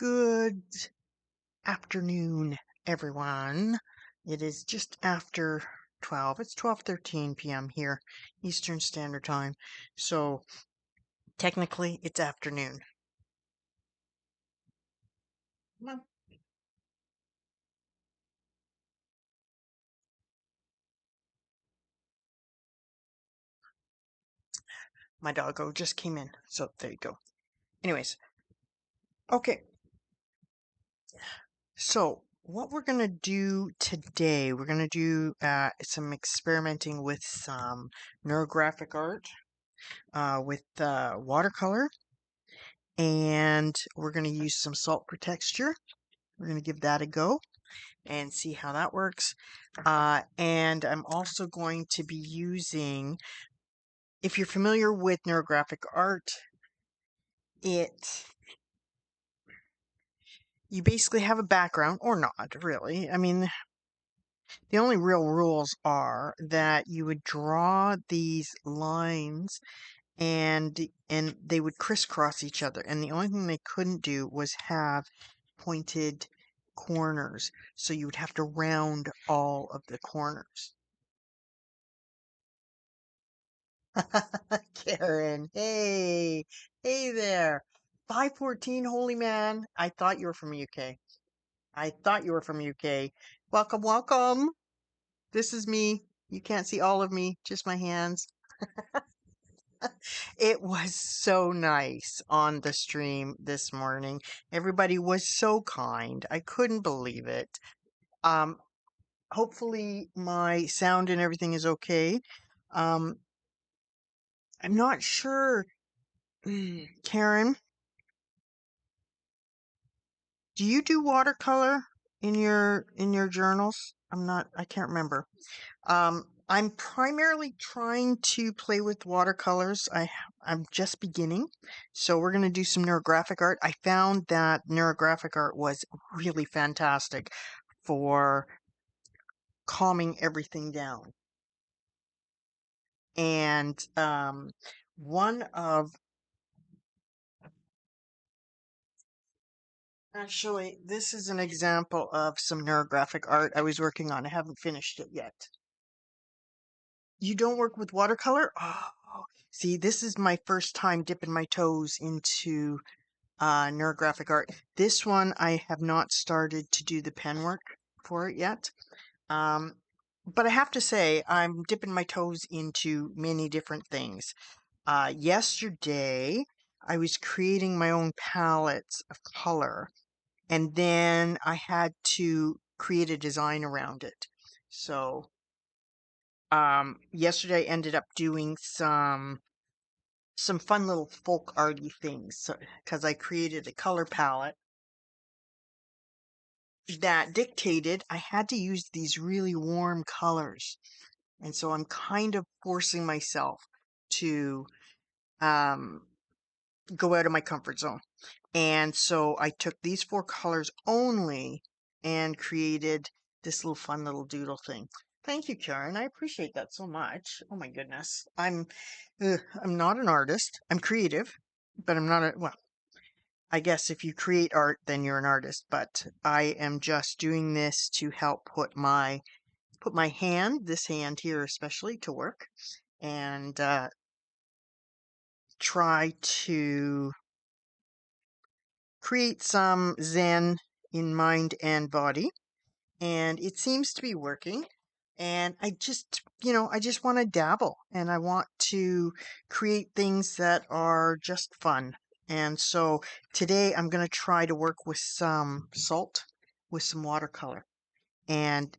Good afternoon, everyone. It is just after 12. It's 12:13 p.m. here, Eastern Standard Time. So technically, it's afternoon. Well, my doggo just came in. So there you go. Anyways, okay. So what we're going to do today, we're going to do some experimenting with some neurographic art with watercolor. And we're going to use some salt for texture. We're going to give that a go and see how that works. And I'm also going to be using, if you're familiar with neurographic art, it you basically have a background, or not really. I mean, the only real rules are that you would draw these lines and they would crisscross each other. And the only thing they couldn't do was have pointed corners. So you would have to round all of the corners. Karen, hey, hey there. 514, holy man. I thought you were from UK. I thought you were from UK. Welcome, welcome. This is me. You can't see all of me, just my hands. It was so nice on the stream this morning. Everybody was so kind. I couldn't believe it. Um, Hopefully my sound and everything is okay. Um, I'm not sure, Karen, do you do watercolor in your journals? I can't remember. I'm primarily trying to play with watercolors. I'm just beginning. So we're going to do some neurographic art. I found that neurographic art was really fantastic for calming everything down. And one of actually, this is an example of some neurographic art I was working on. I haven't finished it yet. You don't work with watercolor? Oh, see, this is my first time dipping my toes into neurographic art. This one, I have not started to do the pen work for it yet. Um, but I have to say, I'm dipping my toes into many different things. Yesterday, I was creating my own palettes of color, and then I had to create a design around it. So, yesterday I ended up doing some fun little folk arty things. So, because I created a color palette that dictated I had to use these really warm colors. And so I'm kind of forcing myself to um, go out of my comfort zone. And so I took these four colors only and created this little fun little doodle thing. Thank you, Karen. I appreciate that so much. Oh my goodness. I'm not an artist. I'm creative, but I'm not a, well, I guess if you create art, then you're an artist, but I am just doing this to help put my hand, this hand here especially, to work and try to create some zen in mind and body. And it seems to be working. And I just want to dabble and I want to create things that are just fun. And so today I'm going to try to work with some salt, with some watercolor, and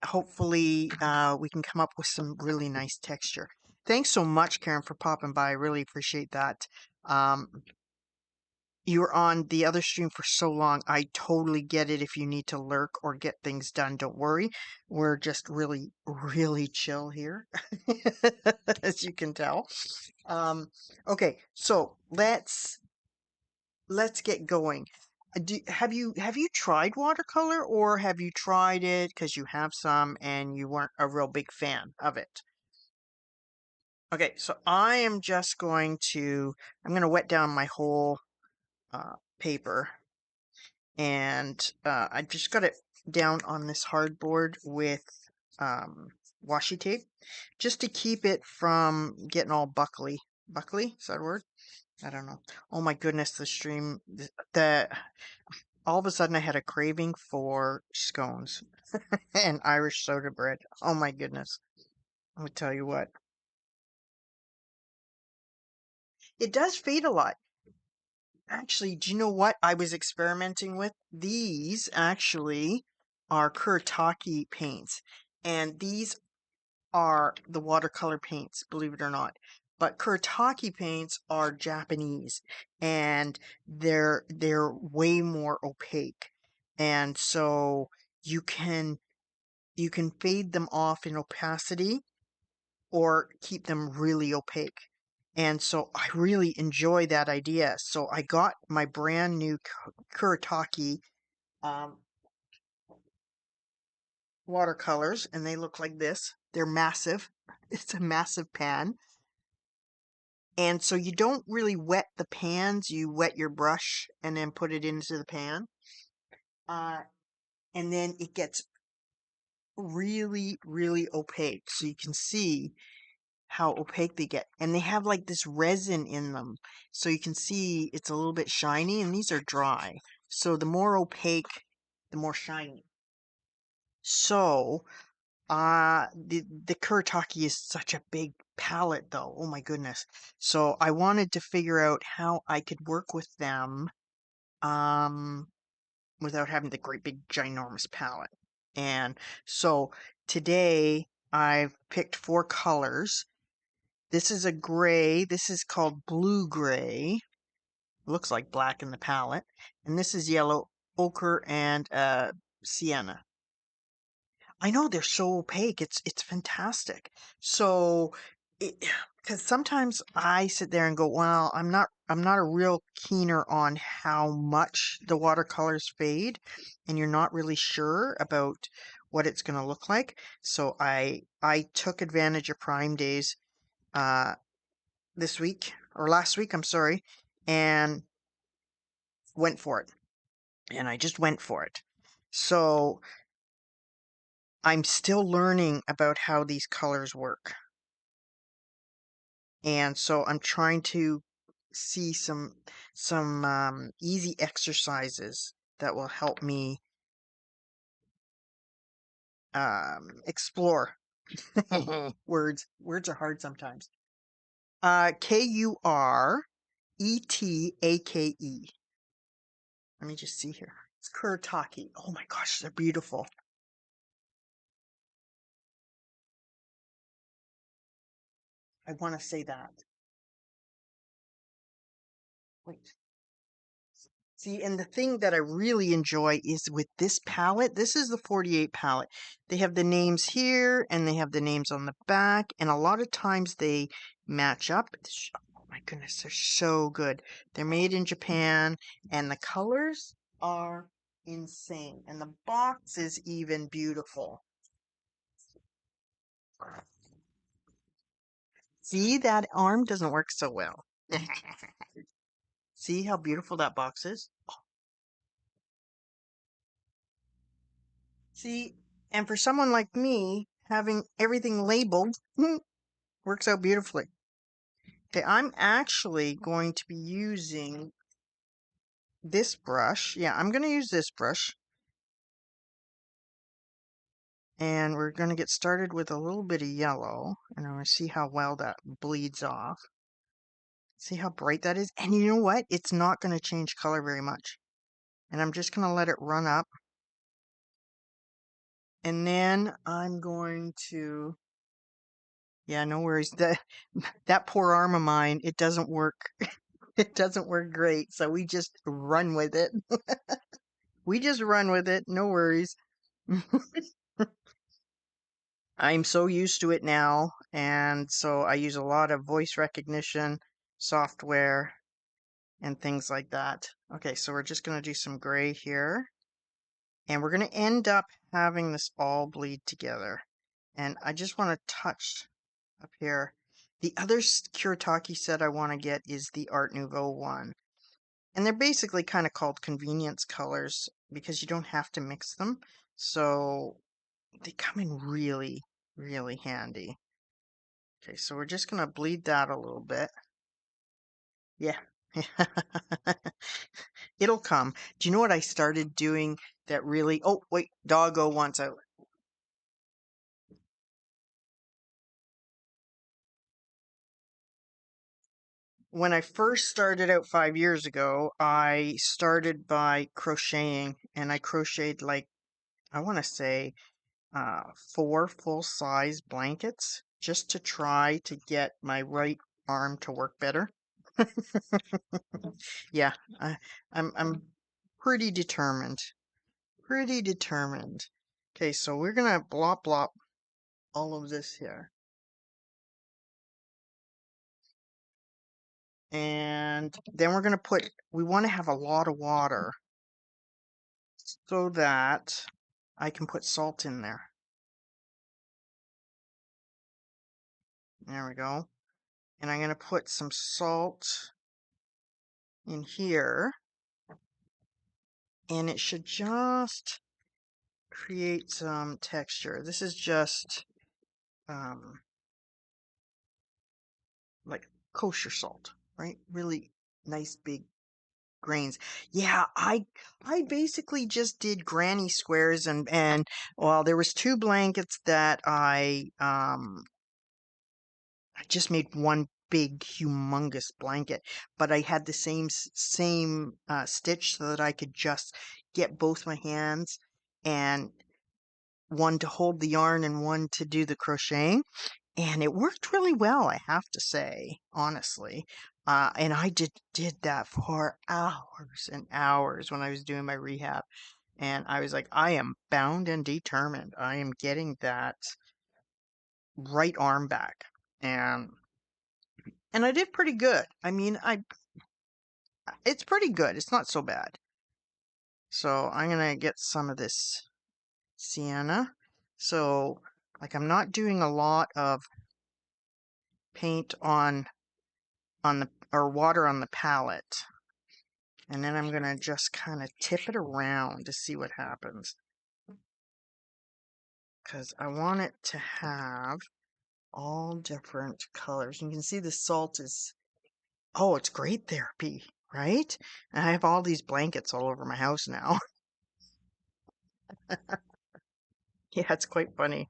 hopefully we can come up with some really nice texture. Thanks so much, Karen, for popping by. I really appreciate that. Um, you were on the other stream for so long. I totally get it. If you need to lurk or get things done, don't worry. We're just really, really chill here, as you can tell. Okay, so let's get going. Have you tried watercolor, or have you tried it because you have some and you weren't a real big fan of it? Okay, so I'm going to wet down my whole paper And I just got it down on this hardboard with um, washi tape just to keep it from getting all buckly. Buckly? Is that a word? I don't know. Oh my goodness, the stream, the all of a sudden I had a craving for scones and Irish soda bread. Oh my goodness. I'll tell you what. It does fade a lot. Actually, do you know what I was experimenting with? These actually are Kuretake paints, and these are the watercolor paints, believe it or not. But Kuretake paints are Japanese, and they're way more opaque, and so you can you can fade them off in opacity or keep them really opaque. And so I really enjoy that idea. So I got my brand new Kuretake um, watercolors, and they look like this. They're massive. It's a massive pan. And so you don't really wet the pans. You wet your brush and then put it into the pan. Uh, and then it gets really, really opaque. So you can see how opaque they get. And they have like this resin in them. So you can see it's a little bit shiny, and these are dry. So the more opaque, the more shiny. So the Kuretake is such a big palette though. Oh my goodness. So I wanted to figure out how I could work with them um without having the great big ginormous palette. And so today I've picked 4 colors. This is a gray. This is called blue gray. Looks like black in the palette. And this is yellow ochre and sienna. I know they're so opaque. It's fantastic. So, because sometimes I sit there and go, well, I'm not a real keener on how much the watercolors fade, and you're not really sure about what it's going to look like. So I took advantage of Prime Days uh this week or last week, I'm sorry, and went for it. And I just went for it. So I'm still learning about how these colors work. And so I'm trying to see some easy exercises that will help me explore. Words are hard sometimes. Kuretake. Let me just see here. It's Kuretake. Oh my gosh, they're beautiful. I want to say that. Wait. See, and the thing that I really enjoy is with this palette, this is the 48 palette. They have the names here and they have the names on the back, and a lot of times they match up. Oh my goodness, they're so good. They're made in Japan, and the colors are insane. And the box is even beautiful. See, that arm doesn't work so well. See how beautiful that box is? See, and for someone like me, having everything labeled works out beautifully. Okay, I'm actually going to be using this brush. Yeah, I'm going to use this brush. And we're going to get started with a little bit of yellow. And I'm going to see how well that bleeds off. See how bright that is? And you know what? It's not going to change color very much. And I'm just going to let it run up. And then I'm going to... Yeah, no worries. That poor arm of mine, it doesn't work. It doesn't work great, so we just run with it. We just run with it, no worries. I'm so used to it now, and so I use a lot of voice recognition software and things like that. Okay, so we're just going to do some gray here, and we're going to end up having this all bleed together. And I just want to touch up here. The other Kuretake set I want to get is the Art Nouveau one. And they're basically kind of called convenience colors because you don't have to mix them. So they come in really, really handy. Okay, so we're just gonna bleed that a little bit. Yeah. It'll come. Do you know what I started doing that really, oh, wait, doggo wants out. When I first started out 5 years ago, I started by crocheting and I crocheted like, I want to say, 4 full-size blankets just to try to get my right arm to work better. Yeah, I, I'm pretty determined. Pretty determined. Okay, so we're gonna blop blop all of this here. And then we're gonna put, we want to have a lot of water so that I can put salt in there. There we go. And I'm gonna put some salt in here. And it should just create some texture. This is just um, like kosher salt, right? Really nice big grains. Yeah, I basically just did granny squares and well, there was 2 blankets that I just made one big humongous blanket, but I had the same stitch so that I could just get both my hands and one to hold the yarn and one to do the crocheting. And it worked really well, I have to say, honestly. And I did that for hours and hours when I was doing my rehab. And I was like, I am bound and determined. I am getting that right arm back. And I did pretty good. I mean, it's pretty good. It's not so bad. So I'm gonna get some of this sienna. So like I'm not doing a lot of paint on the or water on the palette. And then I'm going to just kind of tip it around to see what happens. Because I want it to have all different colors. You can see the salt is, oh, it's great therapy, right? And I have all these blankets all over my house now. Yeah, it's quite funny.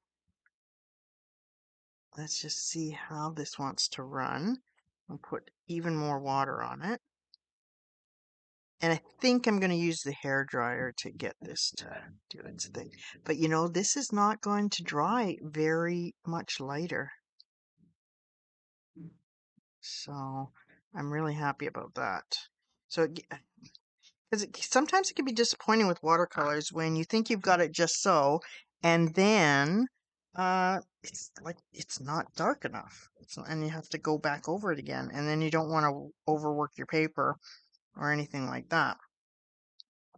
Let's just see how this wants to run. I'll put even more water on it. And I think I'm going to use the hair dryer to get this to do its thing. But you know, this is not going to dry very much lighter. So I'm really happy about that. So, because sometimes it can be disappointing with watercolors when you think you've got it just so, and then it's like it's not dark enough. And you have to go back over it again, and then you don't want to overwork your paper or anything like that.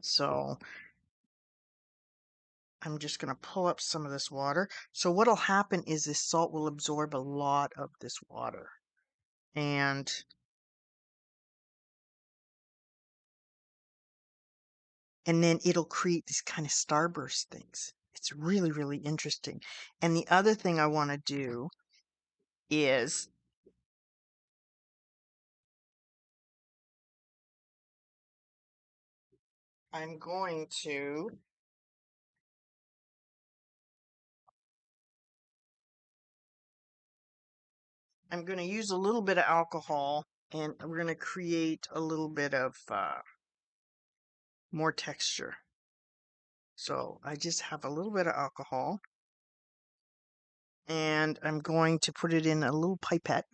So I'm just going to pull up some of this water. So what'll happen is this salt will absorb a lot of this water. And then it'll create these kind of starburst things. It's really, really interesting. And the other thing I want to do is I'm going to use a little bit of alcohol and we're going to create a little bit of more texture. So I just have a little bit of alcohol and I'm going to put it in a little pipette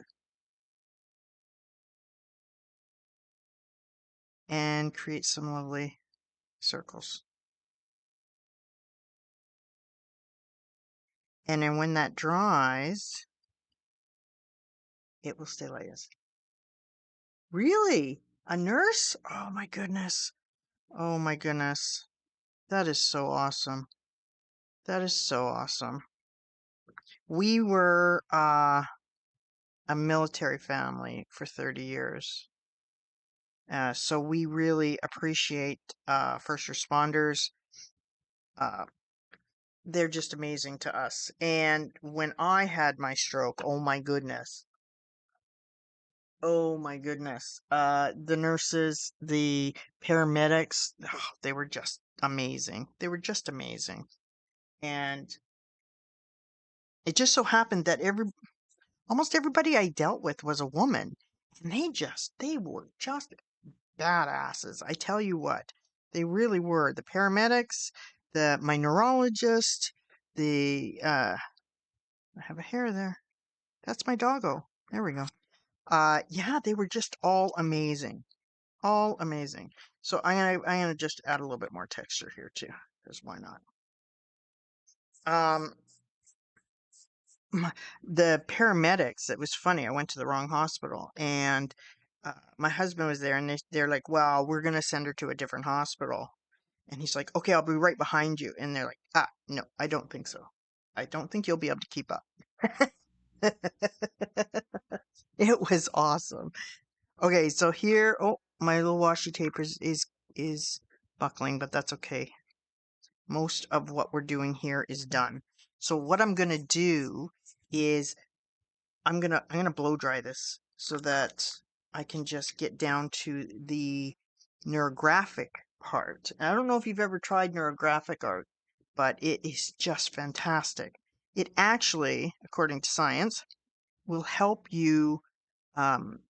and create some lovely circles. And then when that dries, it will stay like this. Really? A nurse? Oh my goodness. Oh my goodness. That is so awesome. That is so awesome. We were a military family for 30 years. So we really appreciate first responders. Uh, they're just amazing to us. And when I had my stroke, oh my goodness, the nurses, the paramedics, they were just amazing. They were just amazing. And it just so happened that almost everybody I dealt with was a woman. And they were just badasses. I tell you what, they really were. The paramedics, my neurologist, I have a hair there. That's my doggo. There we go. Yeah, they were just all amazing. All amazing. So I'm gonna just add a little bit more texture here too, because why not? Um, the paramedics. It was funny. I went to the wrong hospital, and my husband was there, and they're like, "Well, we're gonna send her to a different hospital." And he's like, "Okay, I'll be right behind you." And they're like, "Ah, no, I don't think so. I don't think you'll be able to keep up." It was awesome. Okay, so here, oh, my little washi tape is buckling, but that's okay. Most of what we're doing here is done. So what I'm gonna do is I'm gonna blow dry this so that I can just get down to the neurographic part. And I don't know if you've ever tried neurographic art, but it is just fantastic. It actually, according to science, will help you um,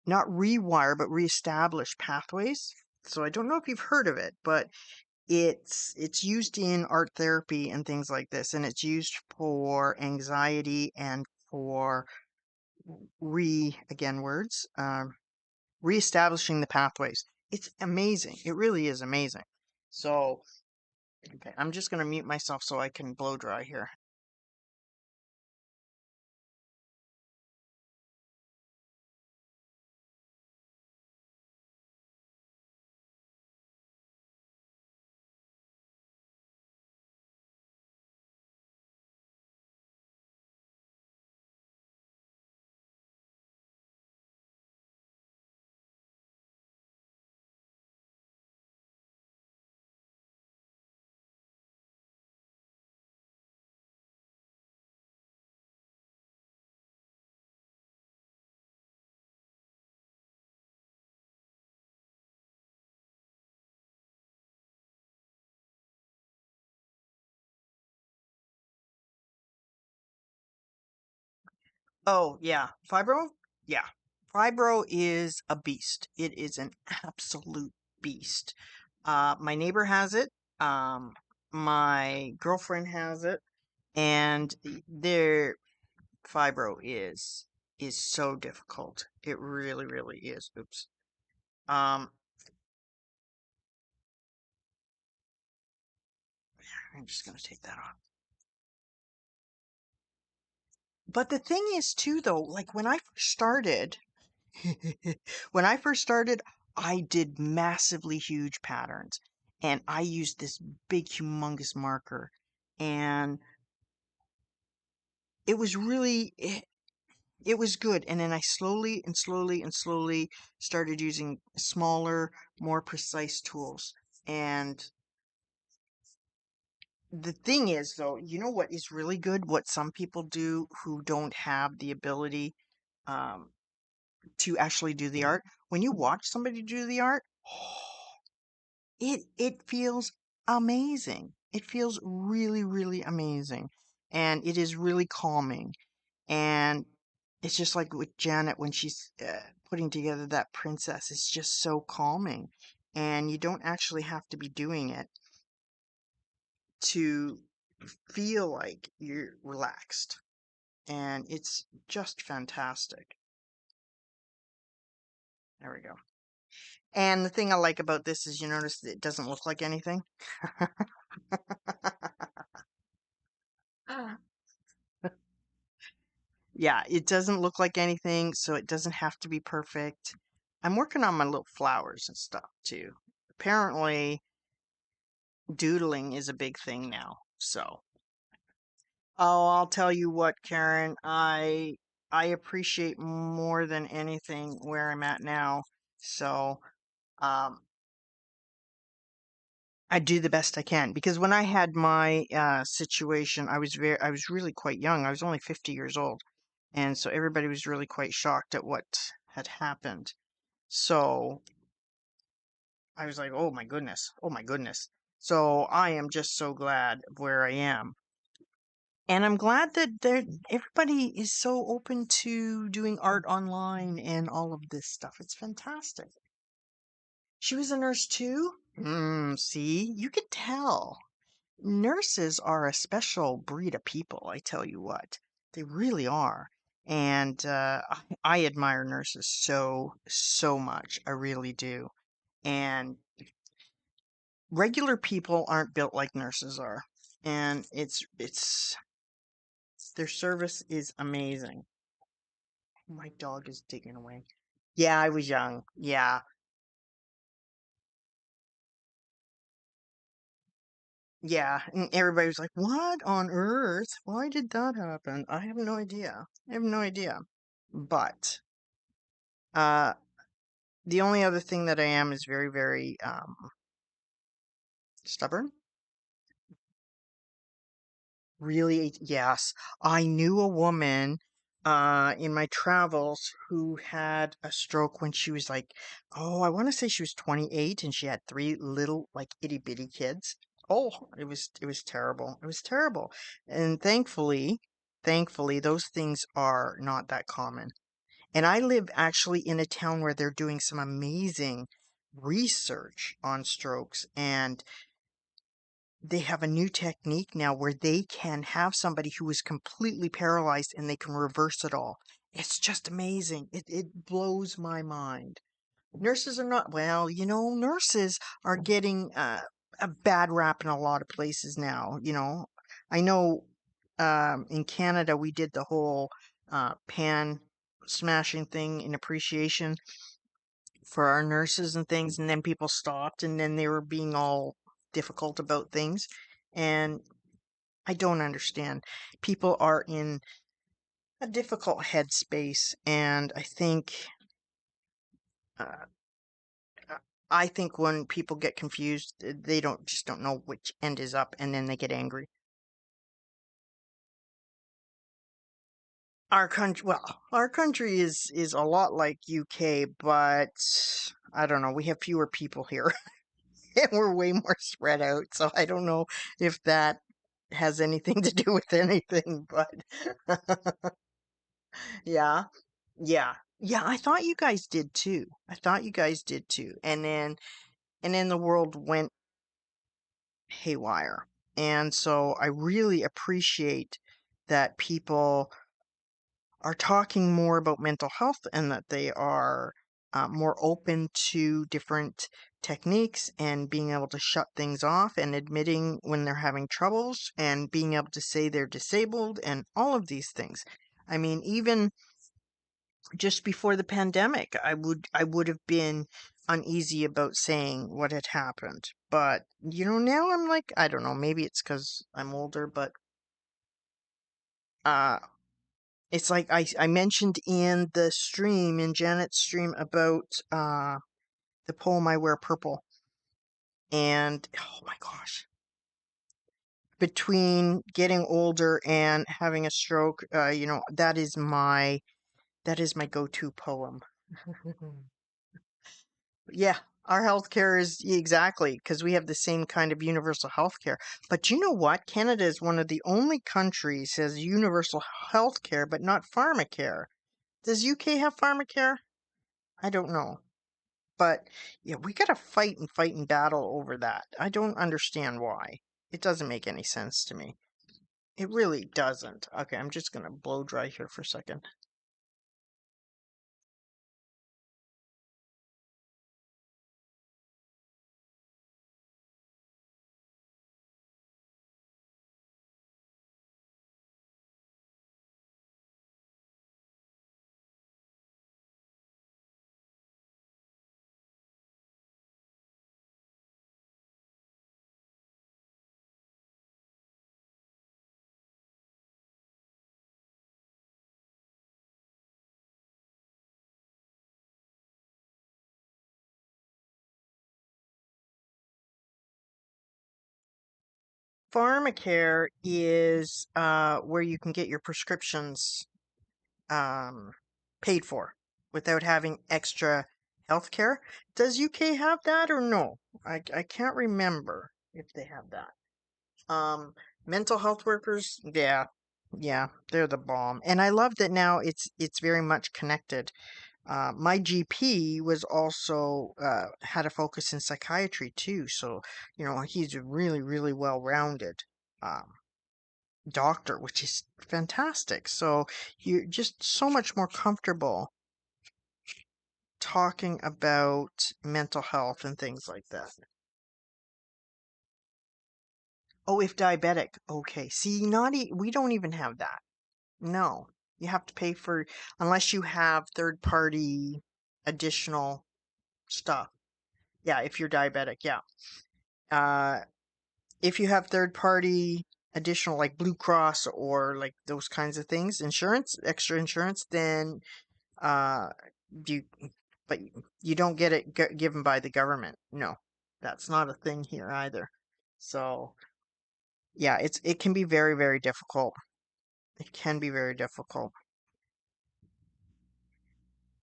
not rewire but reestablish pathways. So I don't know if you've heard of it, but it's used in art therapy and things like this, and it's used for anxiety and for again words reestablishing the pathways. It's amazing. It really is amazing. So okay, I'm just going to mute myself so I can blow dry here. Oh, yeah. Fibro? Yeah. Fibro is a beast. It is an absolute beast. My neighbor has it. Um, my girlfriend has it, and their fibro is so difficult. It really, really is. Oops. Um, I'm just gonna take that off. But the thing is too though, like when I first started, when I first started, I did massively huge patterns and I used this big humongous marker and it was really it was good. And then I slowly and slowly and slowly started using smaller, more precise tools. And the thing is though, you know what is really good? What some people do who don't have the ability um to actually do the art. When you watch somebody do the art, it feels amazing. It feels really, really amazing. And it is really calming. And it's just like with Janet when she's putting together that princess. It's just so calming. And you don't actually have to be doing it to feel like you're relaxed. And it's just fantastic. There we go. And the thing I like about this is you notice that it doesn't look like anything. Ah. Yeah, it doesn't look like anything, so it doesn't have to be perfect. I'm working on my little flowers and stuff too. Apparently, doodling is a big thing now. So, oh, I'll tell you what, Karen, I appreciate more than anything where I'm at now. So um, I do the best I can because when I had my situation, I was really quite young. I was only 50 years old, and so everybody was really quite shocked at what had happened. So I was like, "Oh my goodness, oh my goodness." So I am just so glad of where I am. And I'm glad that everybody is so open to doing art online and all of this stuff. It's fantastic. She was a nurse too? See, you could tell. Nurses are a special breed of people, I tell you what. They really are. And I admire nurses so, so much. I really do. And regular people aren't built like nurses are. And it's their service is amazing. My dog is digging away. Yeah, I was young. Yeah. Yeah. And everybody was like, "What on earth? Why did that happen?" I have no idea. I have no idea. But uh the only other thing that I am is very, very stubborn. Really, yes. I knew a woman in my travels who had a stroke when she was like, oh, I want to say she was 28 and she had three little like itty bitty kids. Oh, it was terrible. It was terrible. And thankfully those things are not that common. And I live actually in a town where they're doing some amazing research on strokes, and they have a new technique now where they can have somebody who is completely paralyzed and they can reverse it all. It's just amazing. It blows my mind. Nurses are not, well, nurses are getting a bad rap in a lot of places now. I know in Canada we did the whole pan smashing thing in appreciation for our nurses and things, and then people stopped, and then they were being all difficult about things. And I don't understand. People are in a difficult headspace, and uh, I think when people get confused, they don't know which end is up, and then they get angry. Our country is a lot like UK, but I don't know. We have fewer people here, and we're way more spread out. So I don't know if that has anything to do with anything, but yeah. Yeah. Yeah, I thought you guys did too. I thought you guys did too. And then the world went haywire. And so I really appreciate that people are talking more about mental health and that they are more open to different techniques and being able to shut things off and admitting when they're having troubles and being able to say they're disabled and all of these things. I mean, even just before the pandemic, I would have been uneasy about saying what had happened. But now I'm like, I don't know, maybe it's because I'm older, but uh it's like I mentioned in the stream, in Janet's stream, about the poem I Wear Purple. And oh my gosh, between getting older and having a stroke, that is my go-to poem. Yeah, our healthcare is exactly because we have the same kind of universal healthcare. But you know what? Canada is one of the only countries has universal healthcare, but not pharmacare. Does UK have pharmacare? I don't know. But yeah, we gotta fight and battle over that. I don't understand why. It doesn't make any sense to me. It really doesn't. Okay, I'm just gonna blow dry here for a second. Pharmacare is where you can get your prescriptions um, paid for without having extra health care. Does UK have that or no? I can't remember if they have that. Um, Mental health workers, yeah, yeah, they're the bomb. And I love that now it's very much connected. My GP was also had a focus in psychiatry too, so he's a really, really well-rounded um, doctor, which is fantastic. So you're just so much more comfortable talking about mental health and things like that. Oh, if diabetic, okay. See, we don't even have that. No, you have to pay for unless you have third party additional stuff. Yeah, if you're diabetic, yeah. Uh, if you have third party additional like Blue Cross or like those kinds of things, insurance, extra insurance, then uh you but you don't get it given by the government. No, that's not a thing here either. So, yeah, it can be very, very difficult. It can be very difficult.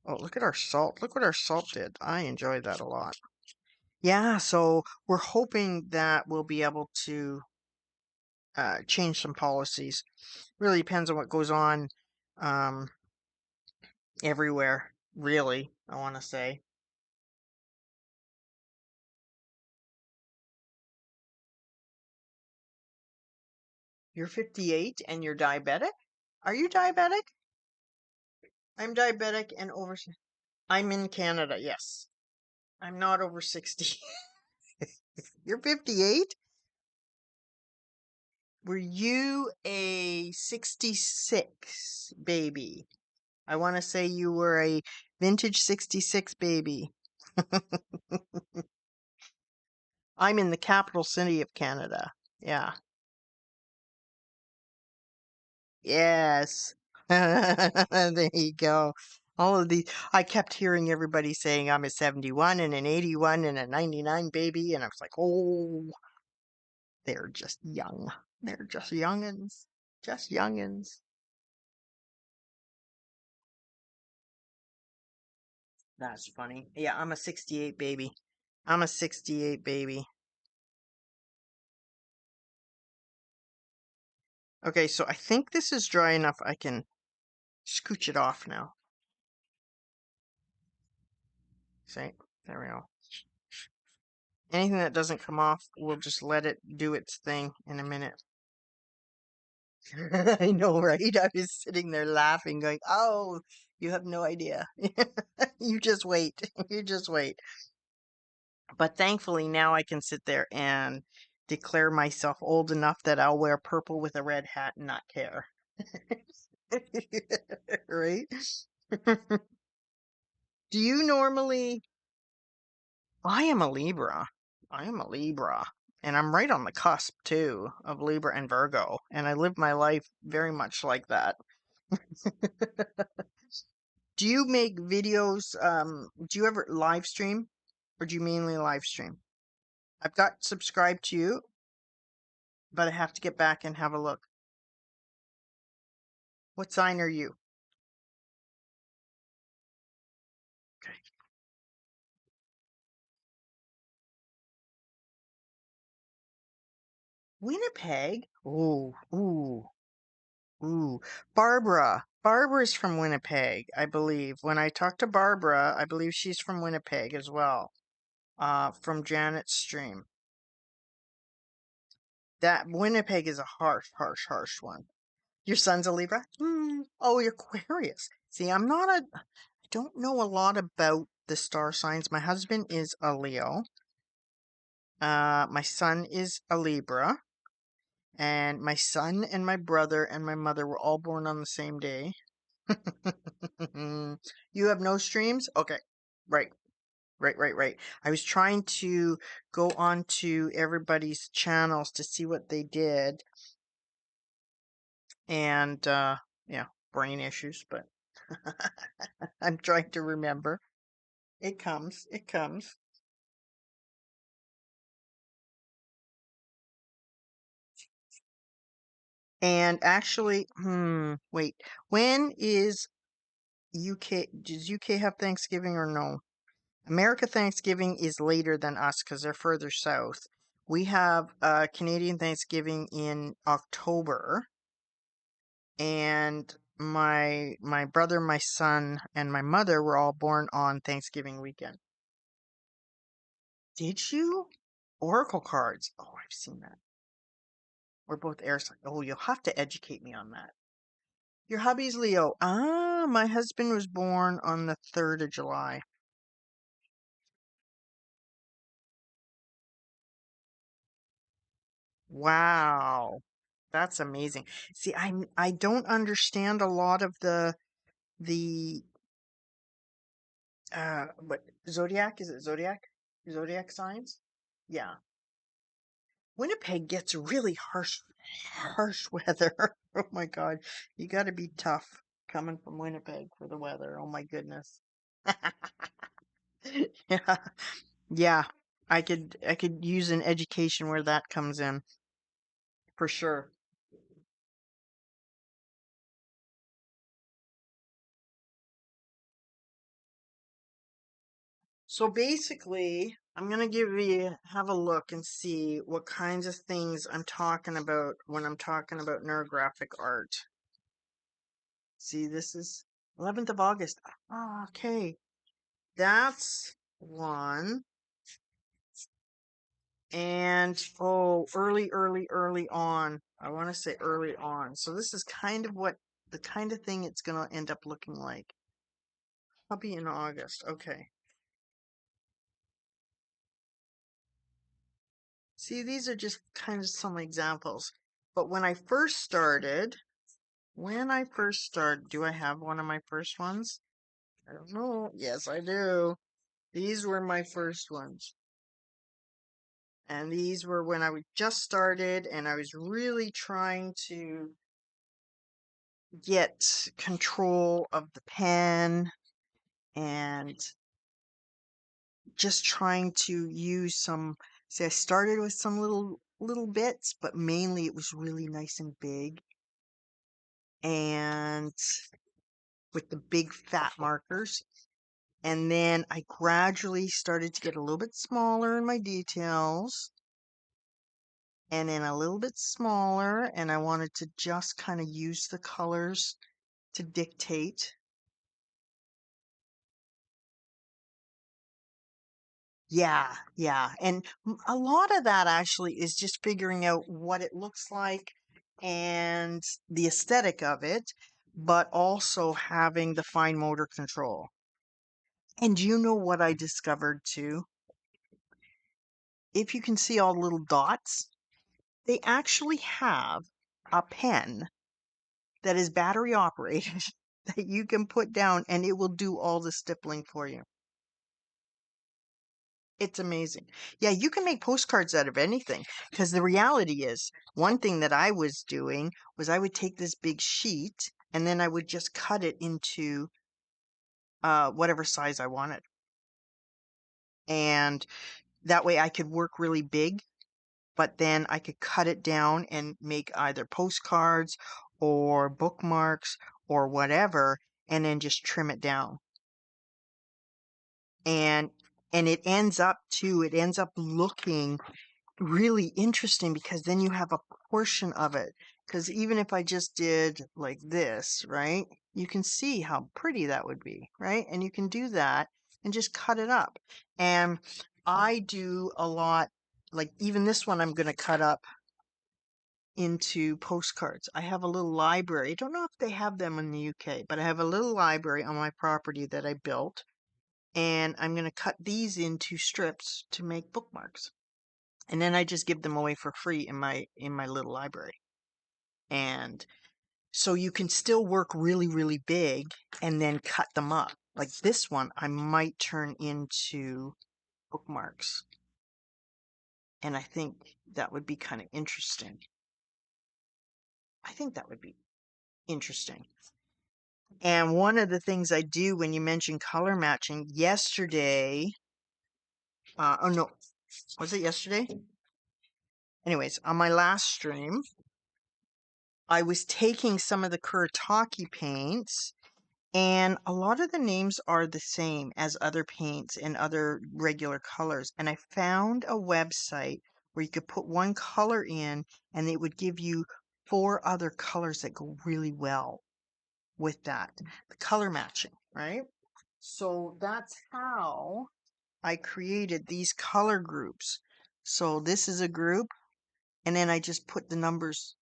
Oh, look at our salt. Look what our salt did. I enjoyed that a lot. Yeah, so we're hoping that we'll be able to change some policies. Really depends on what goes on um, everywhere, really, I want to say. You're 58 and you're diabetic? Are you diabetic? I'm diabetic and over. I'm in Canada, yes. I'm not over 60. You're 58? Were you a 66 baby? I want to say you were a vintage 66 baby. I'm in the capital city of Canada. Yeah. Yes. There you go. All of these, I kept hearing everybody saying I'm a 71 and an 81 and a 99 baby, and I was like, oh, they're just young. They're just youngins. Just youngins. That's funny. Yeah, I'm a 68 baby. I'm a 68 baby. Okay, so I think this is dry enough I can scooch it off now. See? There we go. Anything that doesn't come off, we'll just let it do its thing in a minute. I know, right? I was sitting there laughing, going, "Oh, you have no idea. You just wait. You just wait." But thankfully, now I can sit there and declare myself old enough that I'll wear purple with a red hat and not care. Right? Do you normally? I am a Libra. I am a Libra. And I'm right on the cusp too of Libra and Virgo. And I live my life very much like that. Do you make videos? Do you ever live stream? Or do you mainly live stream? I've got subscribed to you, but I have to get back and have a look. What sign are you? Okay. Winnipeg? Ooh, ooh, ooh. Barbara. Barbara's from Winnipeg, I believe. When I talked to Barbara, I believe she's from Winnipeg as well. From Janet's stream. That Winnipeg is a harsh, harsh, harsh one. Your son's a Libra? Oh, you're Aquarius. See, I don't know a lot about the star signs. My husband is a Leo. My son is a Libra. And my son and my brother and my mother were all born on the same day. You have no streams? Okay. Right. Right, right, right. I was trying to go on to everybody's channels to see what they did. And yeah, brain issues, but I'm trying to remember. It comes. It comes. And actually, wait, when is UK, does UK have Thanksgiving or no? America Thanksgiving is later than us because they're further south. We have Canadian Thanksgiving in October, and my brother, my son, and my mother were all born on Thanksgiving weekend. Did you? Oracle cards. Oh, I've seen that. We're both air signs. Oh, you'll have to educate me on that. Your hubby's Leo. Ah, my husband was born on the 3rd of July. Wow. That's amazing. See, I don't understand a lot of the what zodiac, is it zodiac? Zodiac signs? Yeah. Winnipeg gets really harsh weather. Oh my God. You got to be tough coming from Winnipeg for the weather. Oh my goodness. Yeah. Yeah. I could use an education where that comes in for sure. So basically, I'm gonna have a look and see what kinds of things I'm talking about when I'm talking about neurographic art. See, this is 11th of August. Ah, okay. That's one. And oh, early on. I want to say early on. So this is kind of what the kind of thing it's gonna end up looking like. Puppy in August. Okay. See, these are just kind of some examples. But when I first started, do I have one of my first ones? I don't know. Yes, I do. These were my first ones. And these were when just started and I was really trying to get control of the pen and just trying to use some, see, I started with some little bits, but mainly it was really nice and big and with the big fat markers. And then I gradually started to get a little bit smaller in my details and then a little bit smaller. And I wanted to just kind of use the colors to dictate. Yeah, yeah. And a lot of that actually is just figuring out what it looks like and the aesthetic of it, but also having the fine motor control. And you know what I discovered too? If you can see all the little dots, they actually have a pen that is battery operated that you can put down and it will do all the stippling for you. It's amazing. Yeah, you can make postcards out of anything because the reality is, one thing that I was doing was I would take this big sheet and then I would just cut it into whatever size I wanted. And that way I could work really big, but then I could cut it down and make either postcards or bookmarks or whatever, and then just trim it down. And it ends up looking really interesting because then you have a portion of it. Because even if I just did like this, right, you can see how pretty that would be, right? And you can do that and just cut it up. And I do a lot, like even this one I'm going to cut up into postcards. I have a little library. I don't know if they have them in the UK, but I have a little library on my property that I built, and I'm going to cut these into strips to make bookmarks. And then I just give them away for free in my little library. And so you can still work really big and then cut them up. Like this one I might turn into bookmarks. And I think that would be kind of interesting. I think that would be interesting. And one of the things I do when you mention color matching, yesterday, oh no, was it yesterday? Anyways, on my last stream, I was taking some of the Kuretake paints, and a lot of the names are the same as other paints and other regular colors. And I found a website where you could put one color in and it would give you four other colors that go really well with that. The color matching, right? So that's how I created these color groups. So this is a group, and then I just put the numbers,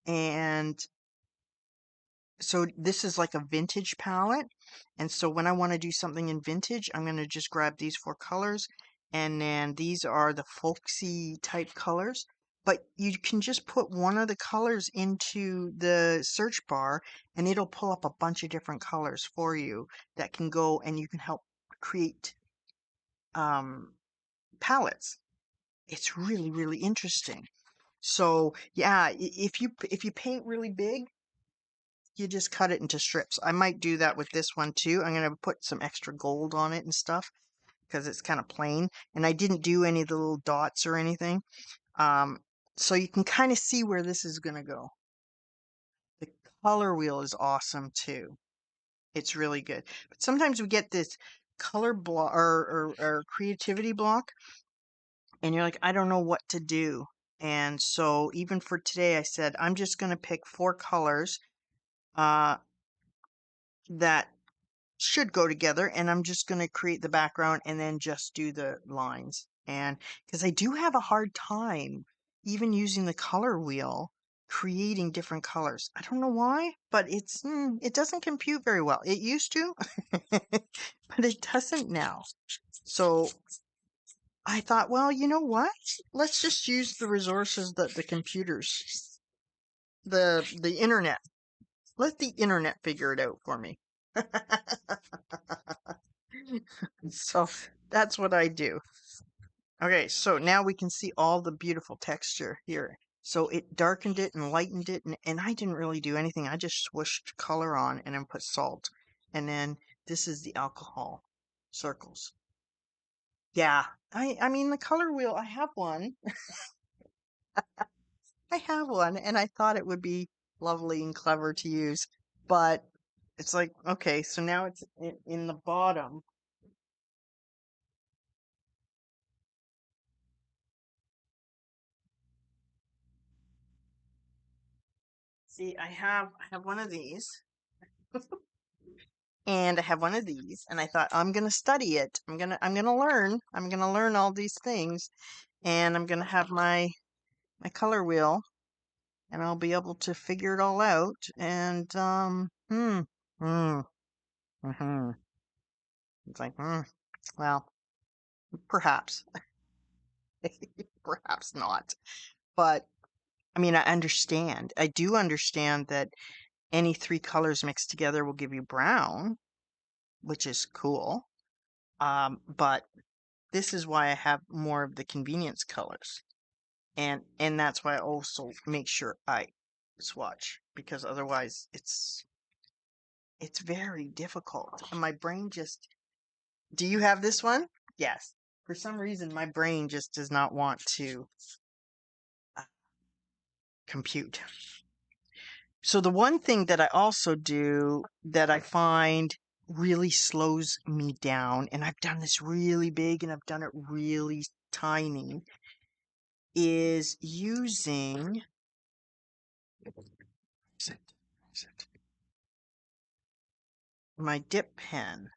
and so this is like a vintage palette. And so when I want to do something in vintage, I'm going to just grab these four colors, and then these are the folksy type colors. But you can just put one of the colors into the search bar and it'll pull up a bunch of different colors for you that can go, and you can help create um, palettes. It's really, really interesting. So yeah, if you paint really big, you just cut it into strips. I might do that with this one too. I'm going to put some extra gold on it and stuff because it's kind of plain. And I didn't do any of the little dots or anything. Um, so you can kind of see where this is going to go. The color wheel is awesome too. It's really good. But sometimes we get this color block or creativity block, and you're like, I don't know what to do. And so even for today, I said, I'm just going to pick four colors uh, that should go together, and I'm just going to create the background and then just do the lines. And because I do have a hard time even using the color wheel creating different colors. I don't know why, but it doesn't compute very well. It used to, but it doesn't now. So I thought, well, you know what? Let's just use the resources that the computers, the internet. Let the internet figure it out for me. So that's what I do. Okay, so now we can see all the beautiful texture here. So it darkened it and lightened it, and I didn't really do anything. I just swooshed color on and then put salt. And then this is the alcohol circles. Yeah, I mean the color wheel, I have one. I have one, and I thought it would be lovely and clever to use, but it's like, okay, so now it's in the bottom. See, I have one of these, and I have one of these, and I thought I'm gonna study it. I'm gonna learn. I'm gonna learn all these things, and I'm gonna have my color wheel, and I'll be able to figure it all out. And hmm, hmm. It's like well, perhaps, perhaps not. But I mean, I understand. I do understand that any three colors mixed together will give you brown, which is cool. But this is why I have more of the convenience colors. And that's why I also make sure I swatch, because otherwise it's very difficult. And my brain just, do you have this one? Yes. For some reason my brain just does not want to uh, compute. So the one thing that I also do that I find really slows me down, and I've done this really big and I've done it really tiny, is using is it my dip pen.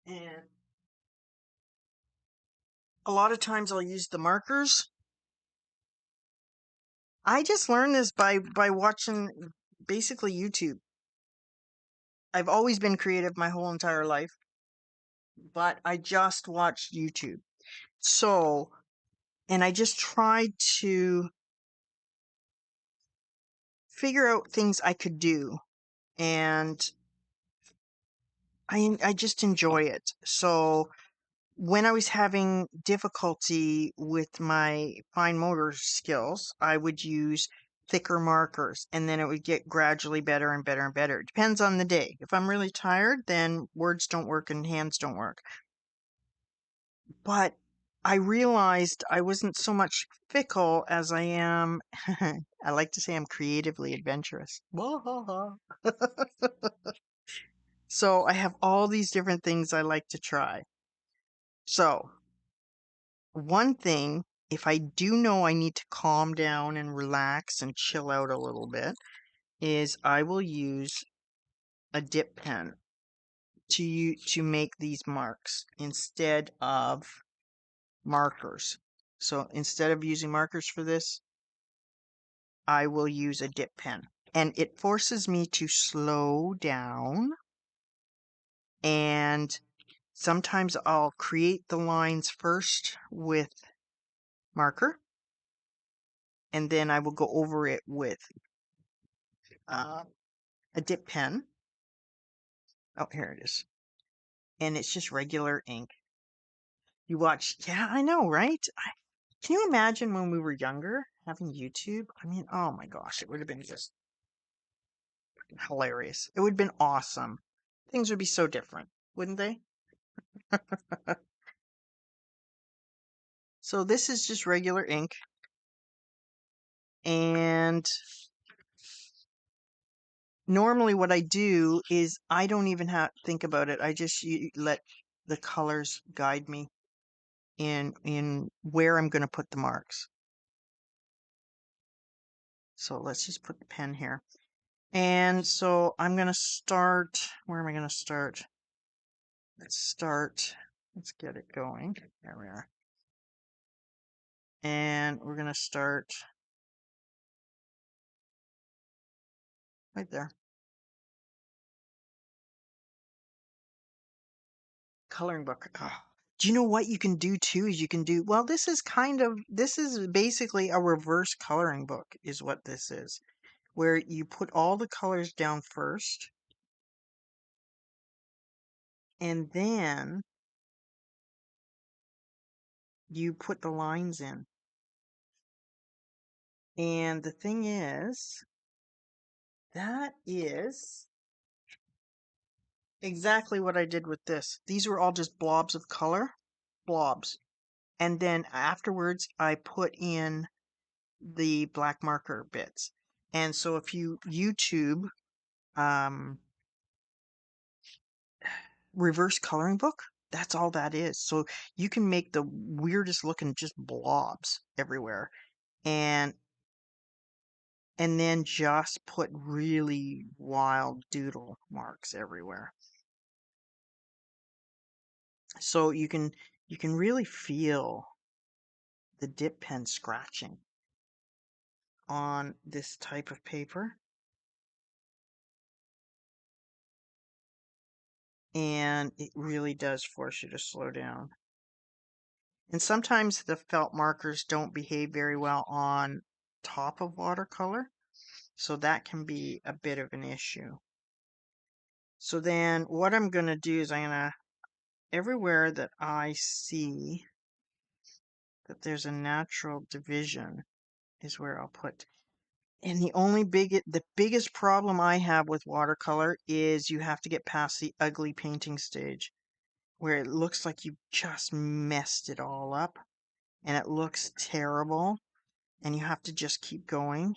And a lot of times I'll use the markers. I just learned this by watching basically YouTube. I've always been creative my whole entire life, but I just watched YouTube. So, and I just tried to figure out things I could do, and I just enjoy it. So when I was having difficulty with my fine motor skills, I would use thicker markers, and then it would get gradually better and better and better. It depends on the day. If I'm really tired, then words don't work and hands don't work. But I realized I wasn't so much fickle as I am, I like to say I'm creatively adventurous. Wahaha. So I have all these different things I like to try. So, one thing, if I do know I need to calm down and relax and chill out a little bit, is I will use a dip pen to make these marks instead of markers. So instead of using markers for this, I will use a dip pen. And it forces me to slow down, and sometimes I'll create the lines first with marker, and then I will go over it with uh, a dip pen. Oh, here it is. And it's just regular ink. You watch, yeah, I know, right? Can you imagine when we were younger having YouTube? I mean, oh my gosh, it would have been just hilarious. It would have been awesome. Things would be so different, wouldn't they? So this is just regular ink, and normally what I do is I don't even have think about it. I just let the colors guide me in where I'm going to put the marks. So let's just put the pen here. And so I'm going to start, where am I going to start? Let's get it going. There we are. And we're going to start right there. Coloring book. Oh. Do you know what you can do too? Is you can do, well, this is basically a reverse coloring book, is what this is, where you put all the colors down first, and then you put the lines in. And the thing is, that is exactly what I did with this. These were all just blobs of color, blobs. And then afterwards, I put in the black marker bits. And so if you YouTube um, reverse coloring book, that's all that is. So you can make the weirdest looking just blobs everywhere. And and then just put really wild doodle marks everywhere. So you can really feel the dip pen scratching on this type of paper. And it really does force you to slow down. And sometimes the felt markers don't behave very well on top of watercolor, so that can be a bit of an issue. So then what I'm going to do is everywhere that I see that there's a natural division is where I'll put. And the biggest problem I have with watercolor is you have to get past the ugly painting stage, where it looks like you just messed it all up and it looks terrible, and you have to just keep going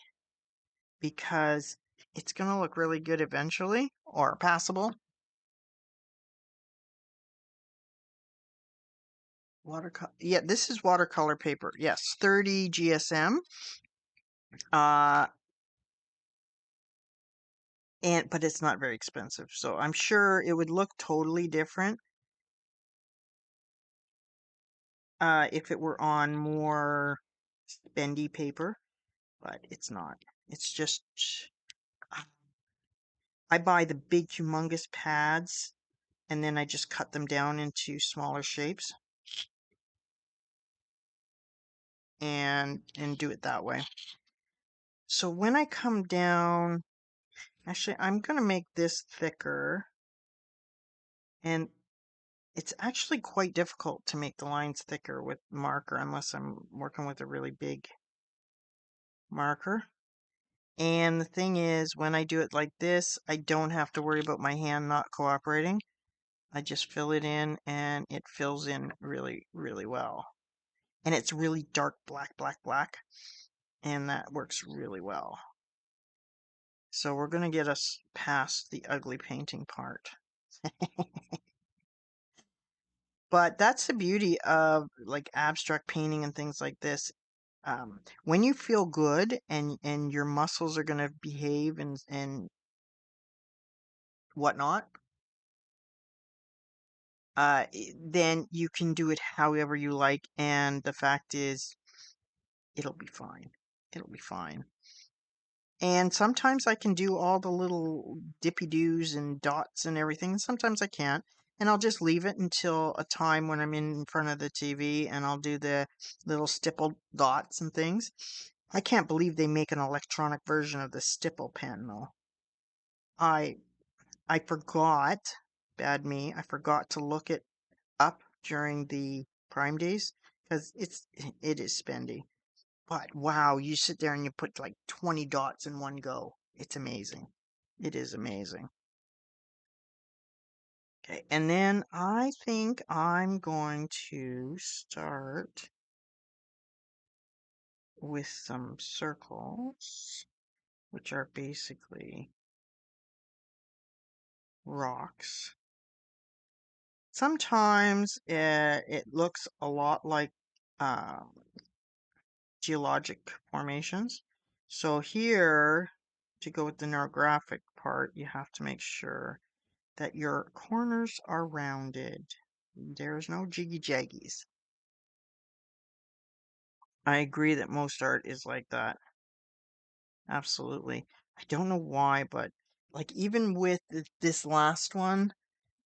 because it's going to look really good eventually, or passable. Watercolor, yeah, this is watercolor paper. Yes, 30 GSM. Uh, but it's not very expensive, so I'm sure it would look totally different if it were on more spendy paper, but it's not. It's just uh, I buy the big humongous pads, and then I just cut them down into smaller shapes and do it that way. So when I come down, actually I'm going to make this thicker, and it's actually quite difficult to make the lines thicker with marker unless I'm working with a really big marker. And the thing is, when I do it like this, I don't have to worry about my hand not cooperating. I just fill it in and it fills in really, really well. and it's really dark black, black, black, and that works really well. So we're going to get us past the ugly painting part. But that's the beauty of like abstract painting and things like this. When you feel good and your muscles are going to behave and whatnot, then you can do it however you like. And the fact is, it'll be fine. It'll be fine. And sometimes I can do all the little dippy doos and dots and everything, and sometimes I can't. And I'll just leave it until a time when I'm in front of the TV and I'll do the little stippled dots and things. I can't believe they make an electronic version of the stipple pen though. I I forgot, bad me, I forgot to look it up during the Prime days because it is spendy. But wow, you sit there and you put like 20 dots in one go. It's amazing. It is amazing. Okay, and then I think I'm going to start with some circles, which are basically rocks. Sometimes it looks a lot like um, geologic formations. So here, to go with the neurographic part, you have to make sure that your corners are rounded. There's no jiggy jaggies. I agree that most art is like that. Absolutely. I don't know why, but like even with this last one,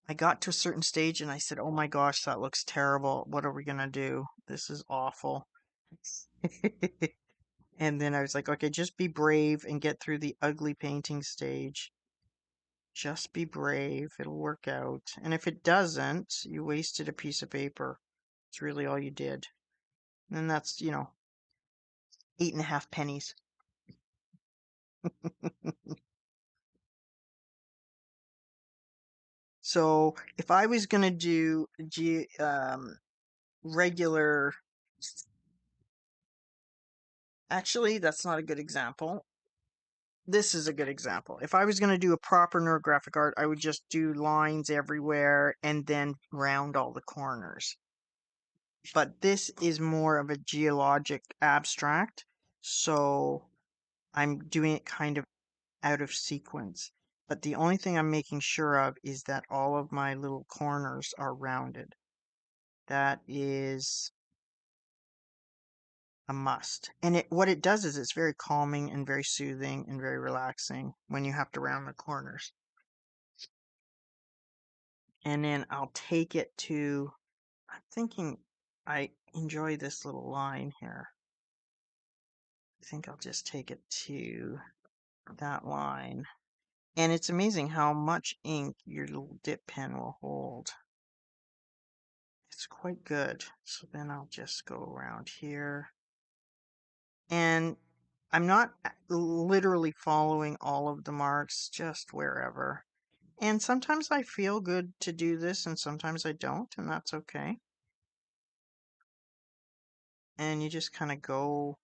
I got to a certain stage and I said, "Oh my gosh, that looks terrible. What are we gonna do? This is awful." And then I was like, "Okay, just be brave and get through the ugly painting stage. Just be brave. It'll work out. And if it doesn't, you wasted a piece of paper. It's really all you did." And that's, 8.5 pennies. So if I was gonna do regular, actually, that's not a good example. This is a good example. If I was gonna do a proper neurographic art, I would just do lines everywhere and then round all the corners. But this is more of a geologic abstract, so I'm doing it kind of out of sequence. But the only thing I'm making sure of is that all of my little corners are rounded. That is a must. And what it does is it's very calming and very soothing and very relaxing when you have to round the corners. And then I'll take it to, I'm thinking I enjoy this little line here. I think I'll just take it to that line. And it's amazing how much ink your little dip pen will hold. It's quite good. So then I'll just go around here. And I'm not literally following all of the marks, just wherever. And sometimes I feel good to do this, and sometimes I don't, and that's okay. And you just kind of go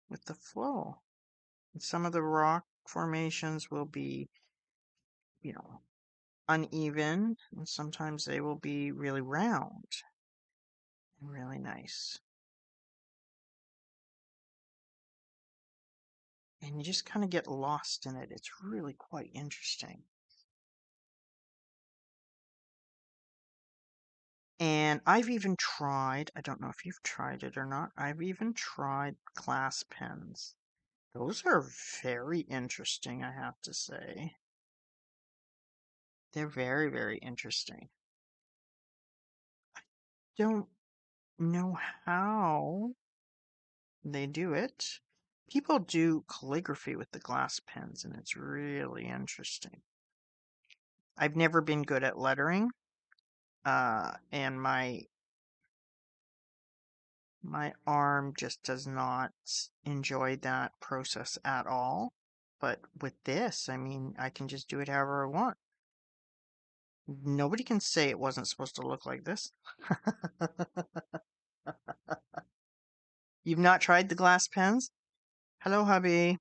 with the flow. And some of the rock formations will be, you know, uneven, and sometimes they will be really round and really nice. And you just kind of get lost in it. It's really quite interesting. And I've even tried, I don't know if you've tried it or not, I've even tried glass pens. Those are very interesting, I have to say. They're very, very interesting. Don't know how they do it. People do calligraphy with the glass pens, and it's really interesting. I've never been good at lettering, and my arm just does not enjoy that process at all. But with this, I mean, I can just do it however I want. Nobody can say it wasn't supposed to look like this. You've not tried the glass pens? Hello, hubby.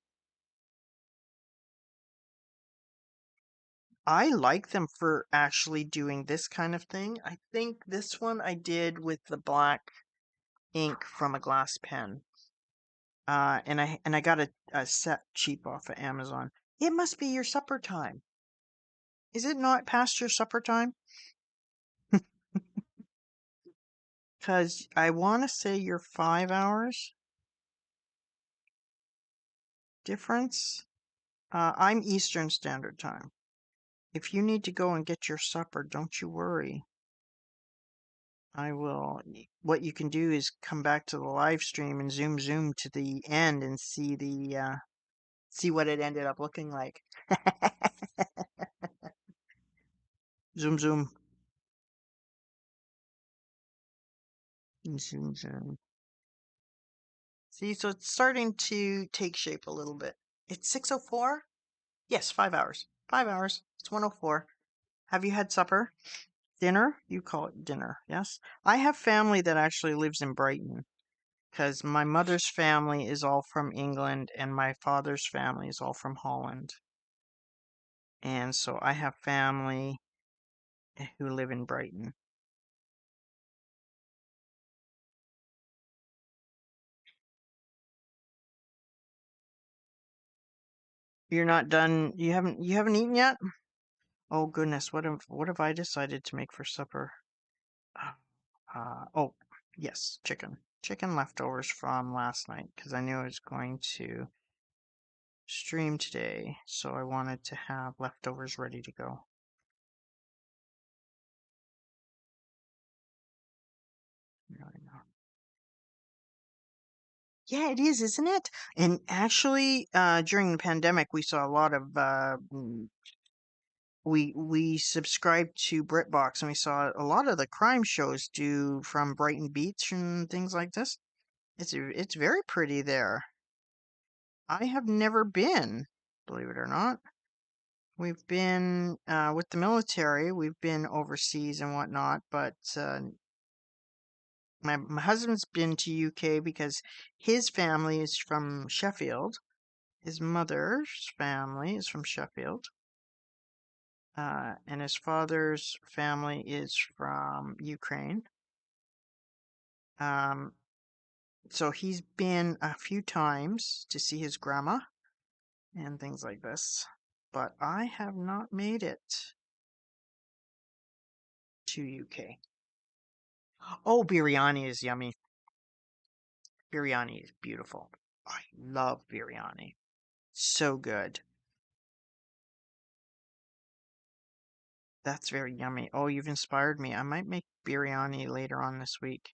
I like them for actually doing this kind of thing. I think this one I did with the black ink from a glass pen. And I got a set cheap off of Amazon. It must be your supper time. Is it not past your supper time? Because I want to say you're 5 hours difference. I'm Eastern Standard Time. If you need to go and get your supper, don't you worry. I will. What you can do is come back to the live stream and zoom to the end and see what it ended up looking like. Zoom. Zoom. See, so it's starting to take shape a little bit. It's 6:04? Yes, 5 hours. 5 hours. It's 1:04. Have you had supper? Dinner? You call it dinner, yes? I have family that actually lives in Brighton because my mother's family is all from England and my father's family is all from Holland. And so I have family who live in Brighton. You're not done. You haven't eaten yet? Oh goodness, what have I decided to make for supper? Oh, yes, chicken. Chicken leftovers from last night because I knew I was going to stream today, so I wanted to have leftovers ready to go. Really know. Yeah, it is, isn't it? And actually, during the pandemic, we saw a lot of we subscribed to BritBox, and we saw a lot of the crime shows do from Brighton Beach and things like this. It's very pretty there. I have never been, believe it or not. We've been with the military. We've been overseas and whatnot, but my husband's been to UK because his family is from Sheffield. His mother's family is from Sheffield, and his father's family is from Ukraine. Um, so he's been a few times to see his grandma and things like this, but I have not made it to UK. Oh, biryani is yummy. Biryani is beautiful. I love biryani. So good. That's very yummy. Oh, you've inspired me. I might make biryani later on this week.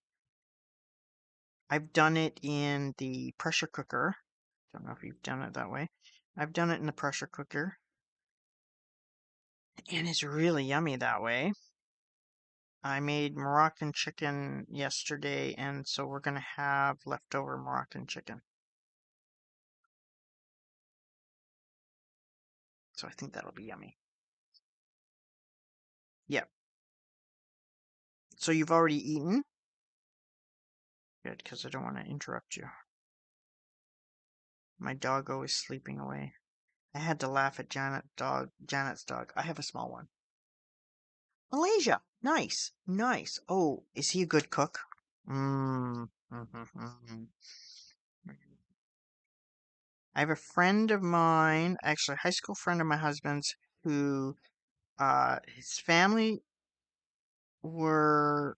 I've done it in the pressure cooker. Don't know if you've done it that way. I've done it in the pressure cooker, and it's really yummy that way. I made Moroccan chicken yesterday, and so we're gonna have leftover Moroccan chicken. So I think that'll be yummy. Yeah. So you've already eaten? Good, because I don't want to interrupt you. My doggo is sleeping away. I had to laugh at Janet's dog. I have a small one. Malaysia. Nice. Nice. Oh, is he a good cook? Mmm. I have a friend of mine, actually a high school friend of my husband's, who his family were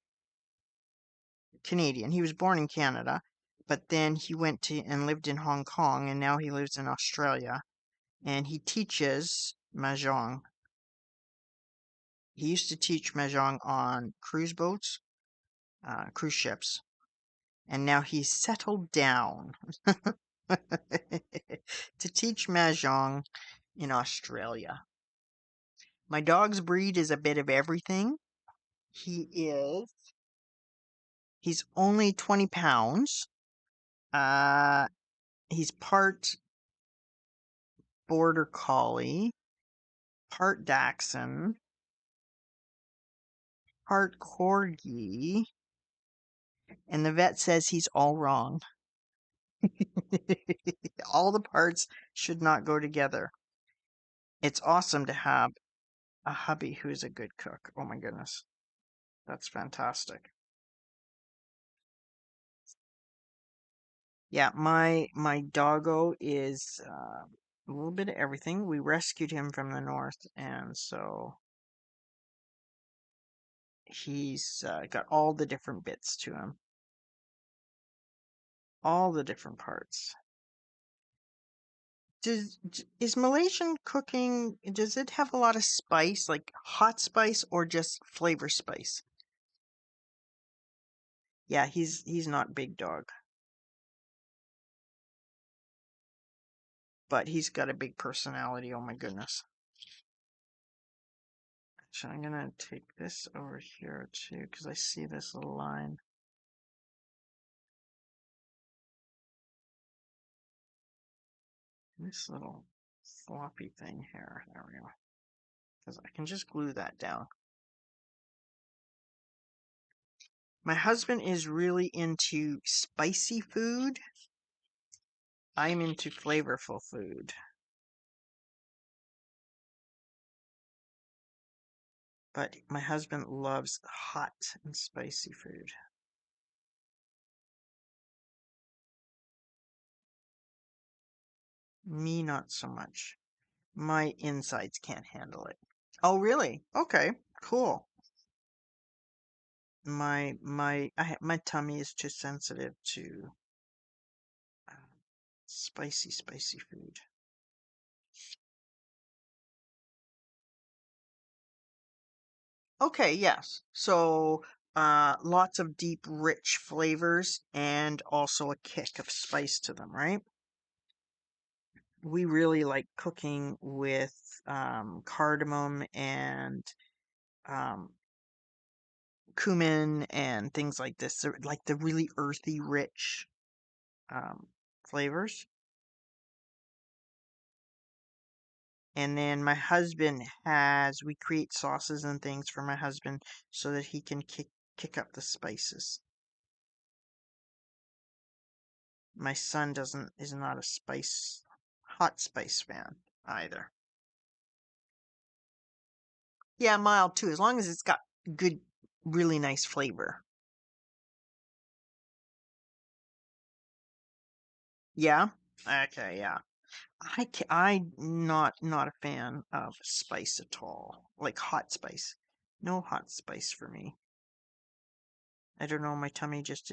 Canadian. He was born in Canada, but then he went to and lived in Hong Kong, and now he lives in Australia. And he teaches mahjong. He used to teach mahjong on cruise boats, cruise ships, and now he's settled down to teach mahjong in Australia. My dog's breed is a bit of everything. He's only 20 pounds. Uh, he's part border collie, part dachshund, part corgi, And the vet says he's all wrong. All the parts should not go together. It's awesome to have a hubby who's a good cook. Oh my goodness. That's fantastic. Yeah, my doggo is a little bit of everything. We rescued him from the north, and so he's got all the different bits to him, all the different parts. Is Malaysian cooking, does it have a lot of spice, like hot spice or just flavor spice? Yeah, he's not big dog, but he's got a big personality. Oh my goodness. So I'm gonna take this over here too, because I see this little line. This little floppy thing here. There we go. Because I can just glue that down. My husband is really into spicy food. I'm into flavorful food. But my husband loves hot and spicy food. Me, not so much. My insides can't handle it. Oh, really? Okay, cool. My tummy is too sensitive to uh, spicy food. Okay, yes. So, lots of deep, rich flavors and also a kick of spice to them, right? We really like cooking with cardamom and um, cumin and things like this. They're like the really earthy, rich um, flavors. And then my husband we create sauces and things for my husband so that he can kick up the spices. My son is not a hot spice fan either. Yeah, mild too, as long as it's got good, really nice flavor. Yeah. Okay. Yeah. I'm not a fan of spice at all. Like hot spice. No hot spice for me. I don't know. My tummy just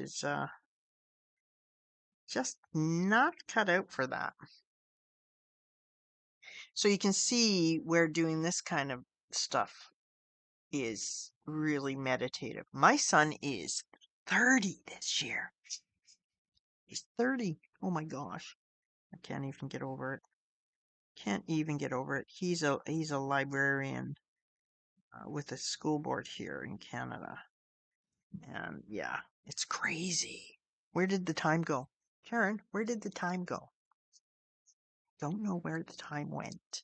not cut out for that. So you can see where doing this kind of stuff is really meditative. My son is 30 this year. He's 30. Oh my gosh. I can't even get over it. Can't even get over it. He's a librarian with a school board here in Canada. And yeah, it's crazy. Where did the time go? Karen, where did the time go? Don't know where the time went.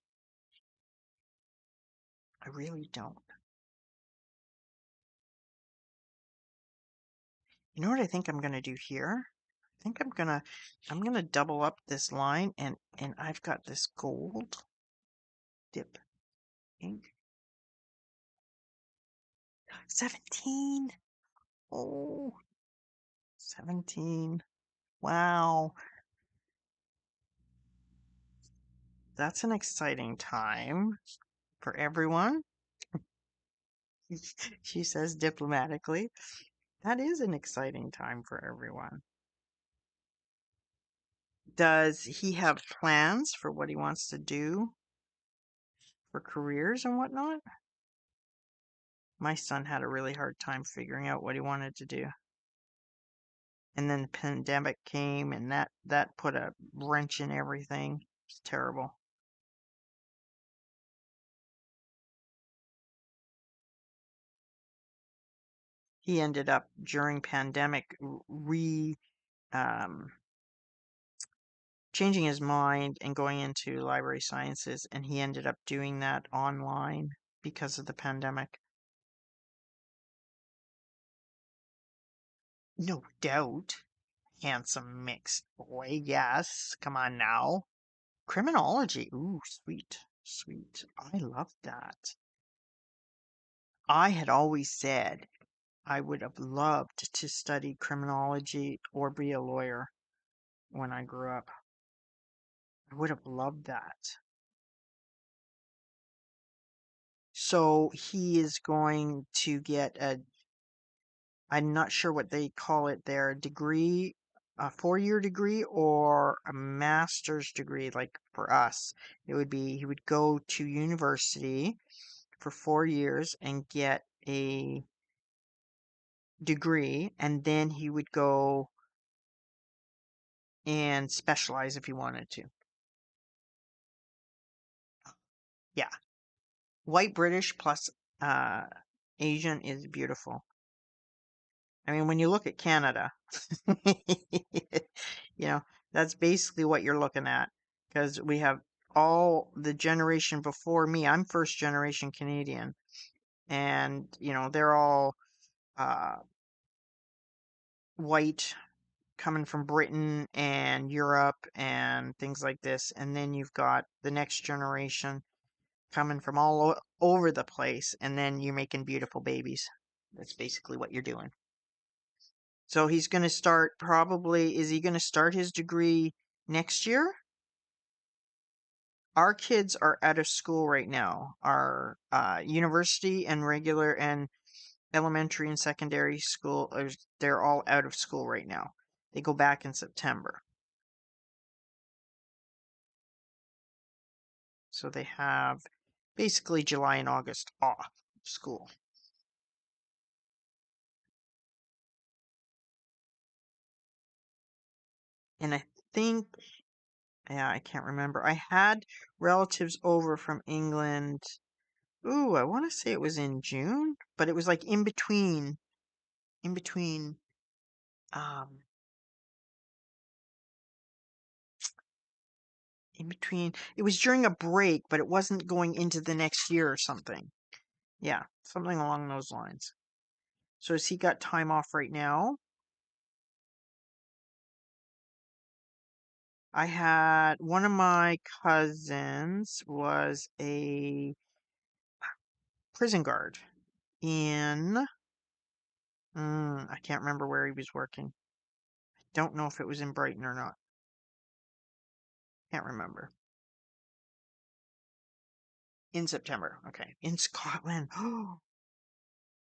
I really don't. You know what I think I'm gonna do here? I think I'm gonna double up this line and I've got this gold dip ink. 17. Oh, 17. Wow. That's an exciting time for everyone. She says diplomatically. That is an exciting time for everyone. Does he have plans for what he wants to do for careers and whatnot? My son had a really hard time figuring out what he wanted to do. And then the pandemic came and that put a wrench in everything. It's terrible. He ended up during pandemic re um, changing his mind and going into library sciences, and he ended up doing that online because of the pandemic. No doubt. Handsome mixed boy. Yes. Come on now. Criminology. Ooh, sweet. Sweet. I love that. I had always said I would have loved to study criminology or be a lawyer when I grew up. I would have loved that. So he is going to get a, I'm not sure what they call it there, degree, a 4-year degree or a master's degree. Like for us, it would be he would go to university for 4 years and get a degree, and then he would go and specialize if he wanted to. Yeah. White British plus uh, Asian is beautiful. I mean, when you look at Canada, you know, that's basically what you're looking at because we have all the generation before me. I'm first generation Canadian, and they're all uh, white coming from Britain and Europe and things like this. And then you've got the next generation coming from all over the place, and then you're making beautiful babies. That's basically what you're doing. So he's going to start probably, is he going to start his degree next year? Our kids are out of school right now. Our university and regular and elementary and secondary school, they're all out of school right now. They go back in September. So they have basically July and August off school. And I think, yeah, I can't remember. I had relatives over from England. Ooh, I want to say it was in June, but it was like in between, um, in between. It was during a break, but it wasn't going into the next year or something. Yeah, something along those lines. So has he got time off right now? I had one of my cousins was a prison guard in, I can't remember where he was working. Don't know if it was in Brighton or not. Can't remember. In September. Okay. In Scotland. Oh,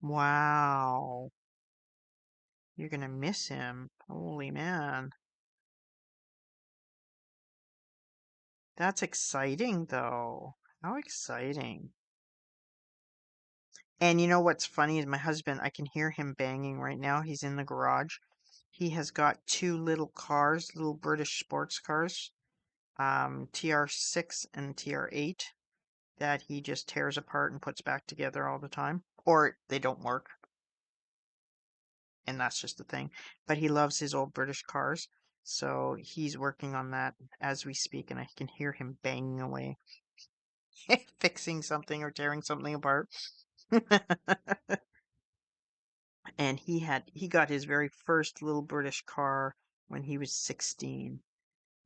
wow. You're gonna miss him. Holy man. That's exciting though. How exciting. And you know what's funny is my husband, I can hear him banging right now. He's in the garage. He has got two little cars, little British sports cars, TR6 and TR8, that he just tears apart and puts back together all the time. Or they don't work, and that's just the thing. But he loves his old British cars, so he's working on that as we speak, and I can hear him banging away, fixing something or tearing something apart. And he got his very first little British car when he was 16,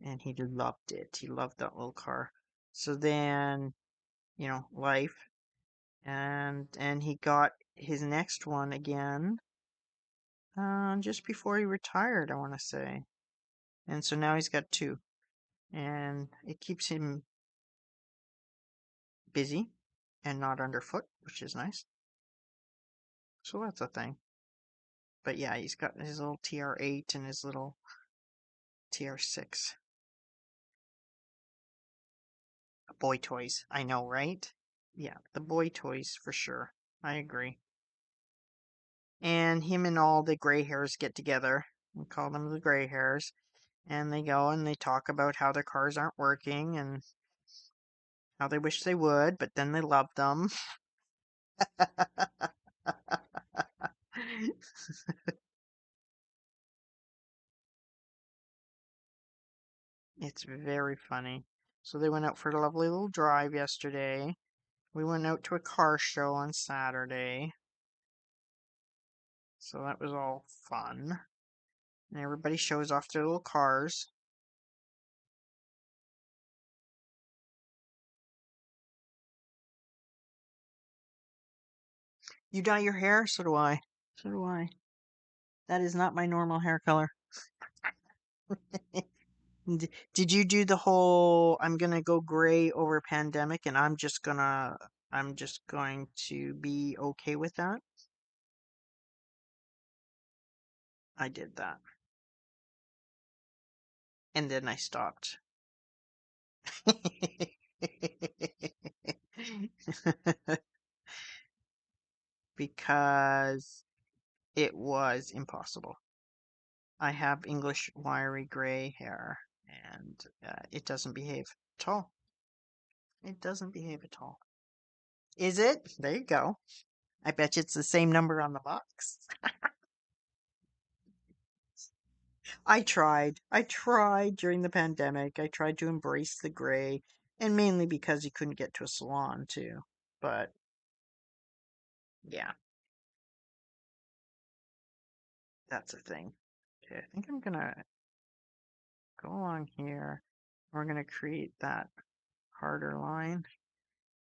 and he loved it. He loved that little car. So then, life, and he got his next one again just before he retired, I want to say. And so now he's got two, and it keeps him busy and not underfoot, which is nice. So that's a thing. But yeah, he's got his little TR8 and his little TR6. Boy toys, I know, right? Yeah, the boy toys for sure. I agree. And him and all the gray hairs get together. We call them the gray hairs. And they go and they talk about how their cars aren't working and how they wish they would, but then they love them. It's very funny. So they went out for a lovely little drive yesterday. We went out to a car show on Saturday. So that was all fun. And everybody shows off their little cars. You dye your hair? So do I. So do I. That is not my normal hair color. Did you do the whole I'm gonna go gray over pandemic and I'm just going to be okay with that? I did that. And then I stopped. Because it was impossible. I have English wiry gray hair and it doesn't behave at all. It doesn't behave at all. Is it? There you go. I bet you it's the same number on the box. I tried. I tried during the pandemic. I tried to embrace the gray, and mainly because you couldn't get to a salon too. But yeah, that's a thing. Okay, I think I'm gonna go along here. We're gonna create that harder line.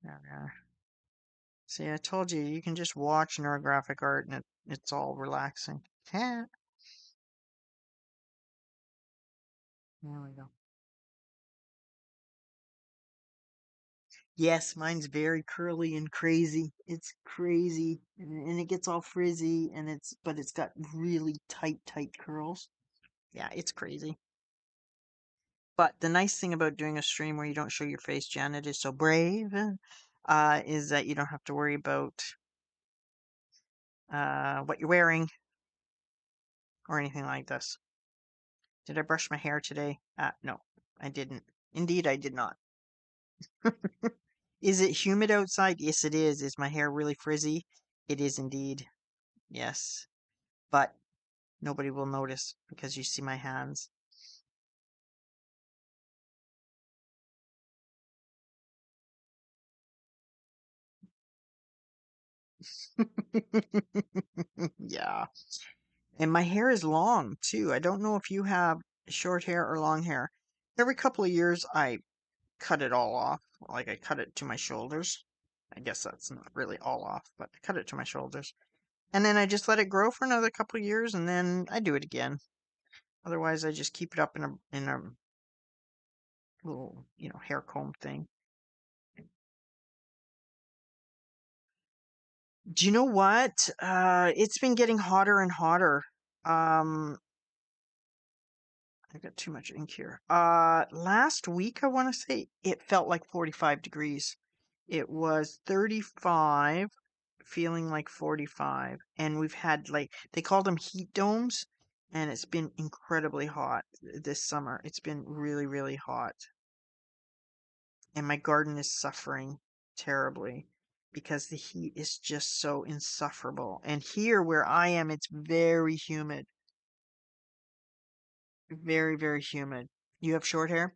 There we are. See, I told you you can just watch neurographic art and it's all relaxing. Yeah, there we go. Yes, mine's very curly and crazy. It's crazy, and it gets all frizzy, and but it's got really tight curls. Yeah, it's crazy. But the nice thing about doing a stream where you don't show your face, Janet is so brave, is that you don't have to worry about what you're wearing or anything like this. Did I brush my hair today? No, I didn't. Indeed, I did not. Is it humid outside? Yes, it is. Is my hair really frizzy? It is indeed. Yes. But nobody will notice because you see my hands. Yeah. And my hair is long too. I don't know if you have short hair or long hair. Every couple of years, I cut it all off. Like I cut it to my shoulders. I guess that's not really all off, but I cut it to my shoulders. And then I just let it grow for another couple of years and then I do it again. Otherwise, I just keep it up in a little, hair comb thing. Do you know what? It's been getting hotter and hotter. Um, I got too much ink here. Last week, I want to say it felt like 45 degrees. It was 35, feeling like 45. And we've had they call them heat domes, and it's been incredibly hot this summer. It's been really, really hot. And my garden is suffering terribly because the heat is just so insufferable. And here where I am, it's very humid. Very, very humid. You have short hair?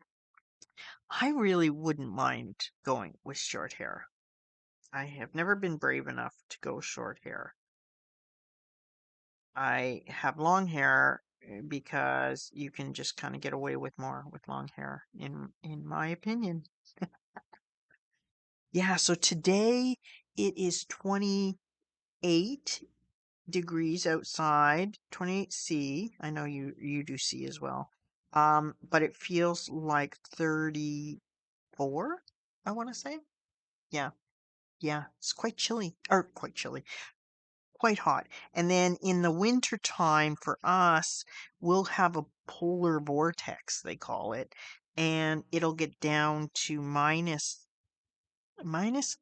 I really wouldn't mind going with short hair. I have never been brave enough to go short hair. I have long hair because you can just kind of get away with more with long hair, in my opinion. Yeah, so today it is 28 degrees outside, 28 C. I know you do C as well. But it feels like 34, I want to say. Yeah. Yeah, it's quite chilly, or quite chilly, quite hot. And then in the winter time for us, we'll have a polar vortex, they call it, and it'll get down to minus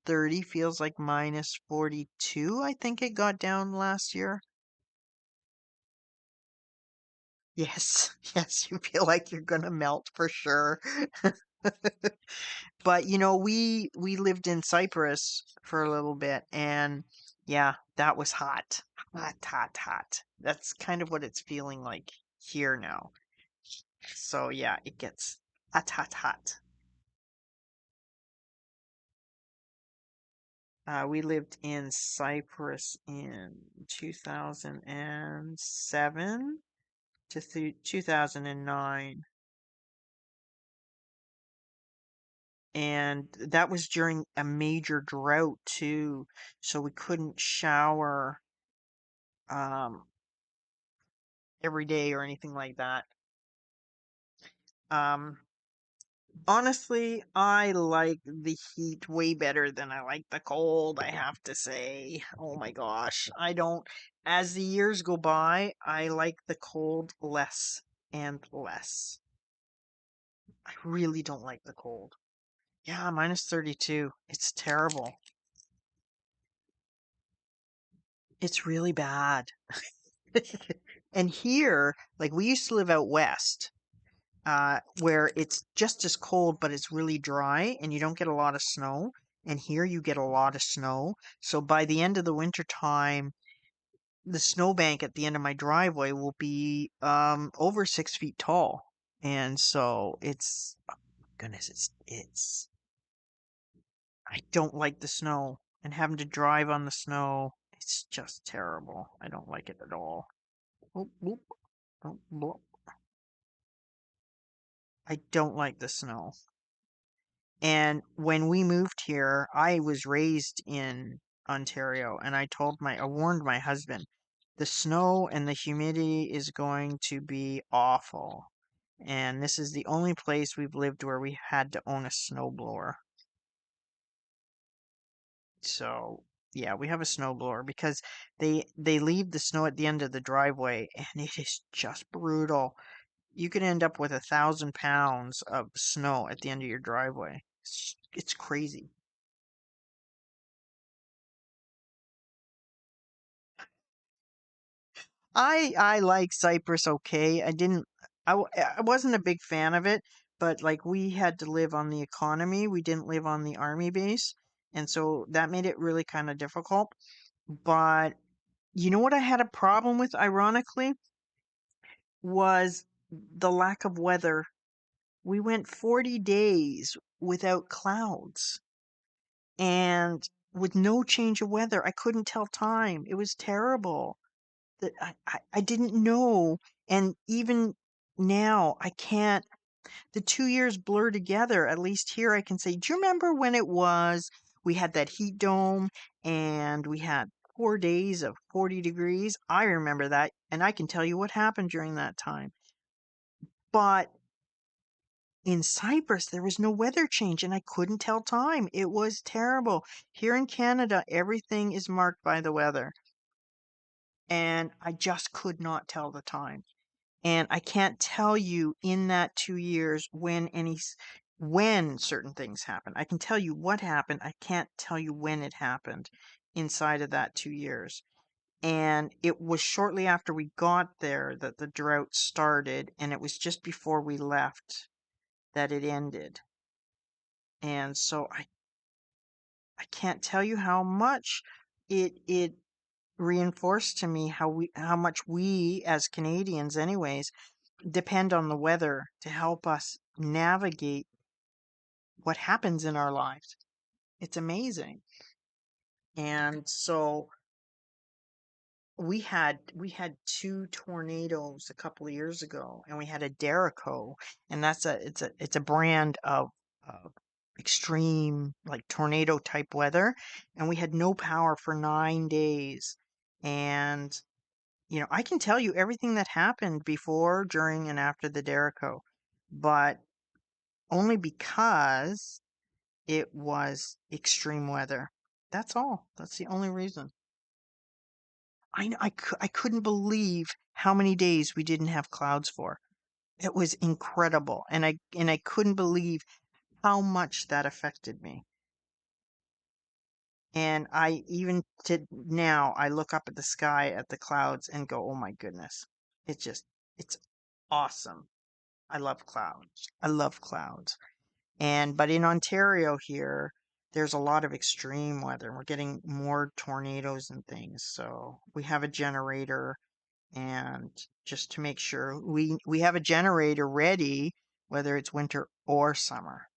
30, feels like minus 42, I think it got down last year. Yes, yes, you feel like you're gonna melt for sure. But we lived in Cyprus for a little bit, and yeah, that was hot. Hot, hot, hot. That's kind of what it's feeling like here now. So yeah, it gets hot, hot, hot. We lived in Cyprus in 2007 to 2009. And that was during a major drought too. So we couldn't shower um, every day or anything like that. Um, Honestly, I like the heat way better than I like the cold, I have to say. Oh my gosh. As the years go by, I like the cold less and less. I really don't like the cold. Yeah, minus 32. It's terrible. It's really bad. And here, like we used to live out west, where it's just as cold, but it's really dry and you don't get a lot of snow. And here you get a lot of snow. So by the end of the winter time, the snowbank at the end of my driveway will be over 6 feet tall. And so goodness, I don't like the snow and having to drive on the snow. It's just terrible. I don't like it at all. Oop, oop, oop, oop. I don't like the snow. And when we moved here, I was raised in Ontario, and I warned my husband, the snow and the humidity is going to be awful. And this is the only place we've lived where we had to own a snowblower. So, yeah, we have a snowblower because they leave the snow at the end of the driveway, and it is just brutal. You could end up with 1,000 pounds of snow at the end of your driveway. It's crazy. I like Cyprus okay. I wasn't a big fan of it, but like we had to live on the economy. We didn't live on the army base, and so that made it really kind of difficult. But you know what I had a problem with, ironically, was the lack of weather. We went 40 days without clouds and with no change of weather. I couldn't tell time. It was terrible. That I didn't know. And even now, I can't, the 2 years blur together. At least here, I can say, do you remember when it was? We had that heat dome and we had 4 days of 40 degrees. I remember that. And I can tell you what happened during that time. But in Cyprus, there was no weather change and I couldn't tell time. It was terrible. Here in Canada, everything is marked by the weather. And I just could not tell the time. And I can't tell you in that 2 years when certain things happen. I can tell you what happened. I can't tell you when it happened inside of that 2 years. And it was shortly after we got there that the drought started, and it was just before we left that it ended. And so I can't tell you how much it reinforced to me how much we as Canadians anyways depend on the weather to help us navigate what happens in our lives. It's amazing. And so we had two tornadoes a couple of years ago, and we had a Derico, and it's a brand of extreme like tornado type weather, and we had no power for 9 days. And I can tell you everything that happened before, during, and after the Derico, but only because it was extreme weather. That's all. That's the only reason. I couldn't believe how many days we didn't have clouds for. It was incredible, and I couldn't believe how much that affected me. And I even to now I look up at the sky at the clouds and go, "Oh my goodness." It's awesome. I love clouds. I love clouds. But in Ontario here, there's a lot of extreme weather. We're getting more tornadoes and things. So we have a generator, and just to make sure we have a generator ready, whether it's winter or summer.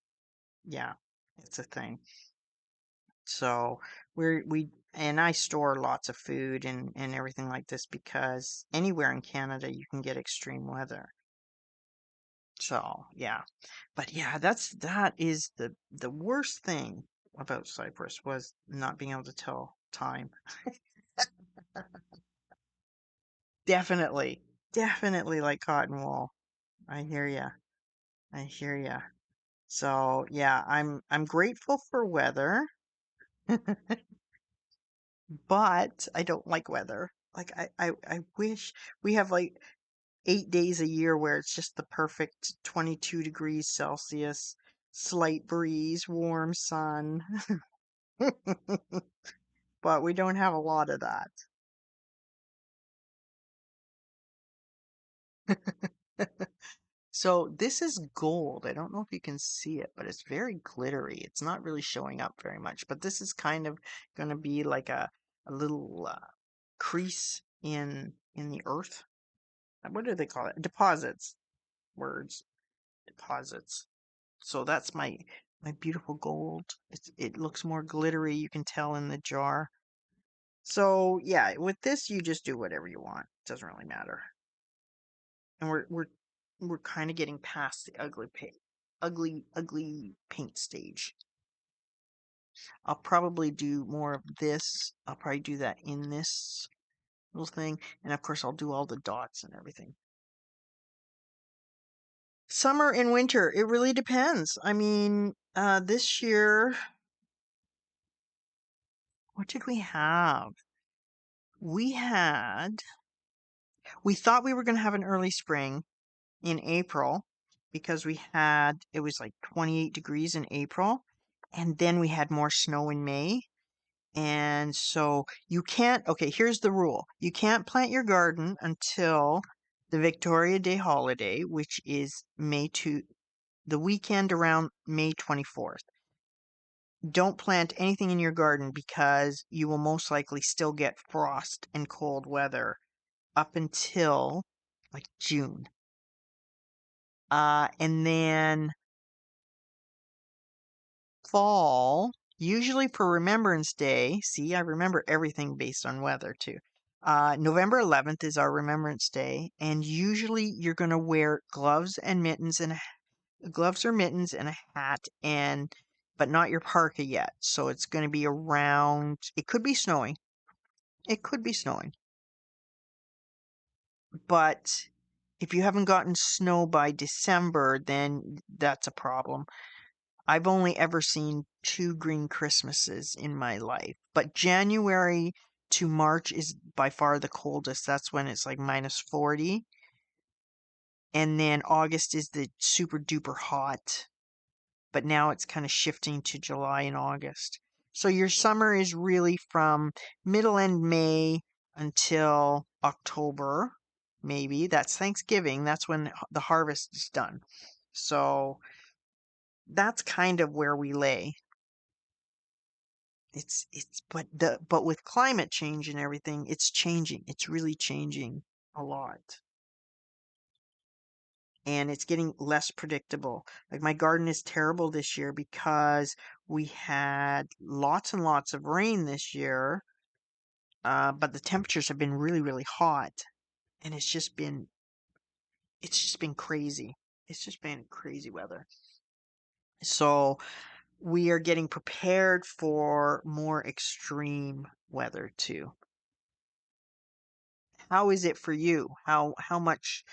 Yeah, it's a thing. So We and I store lots of food and everything like this because anywhere in Canada you can get extreme weather. So, yeah. But yeah, that is the worst thing about Cyprus was not being able to tell time. Definitely. Definitely like cotton wool. I hear ya. I hear ya. So, yeah, I'm grateful for weather, but I don't like weather. Like I wish we have like 8 days a year where it's just the perfect 22 degrees Celsius, slight breeze, warm sun. But we don't have a lot of that. So this is gold. I don't know if you can see it, but it's very glittery. It's not really showing up very much, but this is kind of going to be like a little crease in the earth. What do they call it? Deposits. Words. Deposits. So that's my beautiful gold. It looks more glittery. You can tell in the jar. So yeah, with this you just do whatever you want. It doesn't really matter. And we're kind of getting past the ugly paint stage. I'll probably do more of this. I'll probably do that in this little thing, and of course I'll do all the dots and everything. Summer and winter, it really depends. I mean, this year, what did we have? We had, we thought we were going to have an early spring in April because it was like 28 degrees in April. And then we had more snow in May. And so you can't, okay, here's the rule. You can't plant your garden until the Victoria Day holiday, which is the weekend around May 24th. Don't plant anything in your garden because you will most likely still get frost and cold weather up until like June. And then fall, usually for Remembrance Day. See, I remember everything based on weather too. November 11th is our Remembrance Day, and usually you're going to wear gloves and mittens and gloves or mittens and a hat and but not your parka yet. So it's going to be around, it could be snowing. It could be snowing. But if you haven't gotten snow by December, then that's a problem. I've only ever seen two green Christmases in my life, but January to March is by far the coldest. That's when it's like minus 40. And then August is the super duper hot, but now it's kind of shifting to July and August. So your summer is really from middle end May until October, maybe. That's Thanksgiving. That's when the harvest is done. So that's kind of where we lay. But with climate change and everything, it's changing. It's really changing a lot. And it's getting less predictable. Like my garden is terrible this year because we had lots and lots of rain this year, but the temperatures have been really, really hot, and it's just been crazy. It's just been crazy weather. So we are getting prepared for more extreme weather too. How is it for you? How much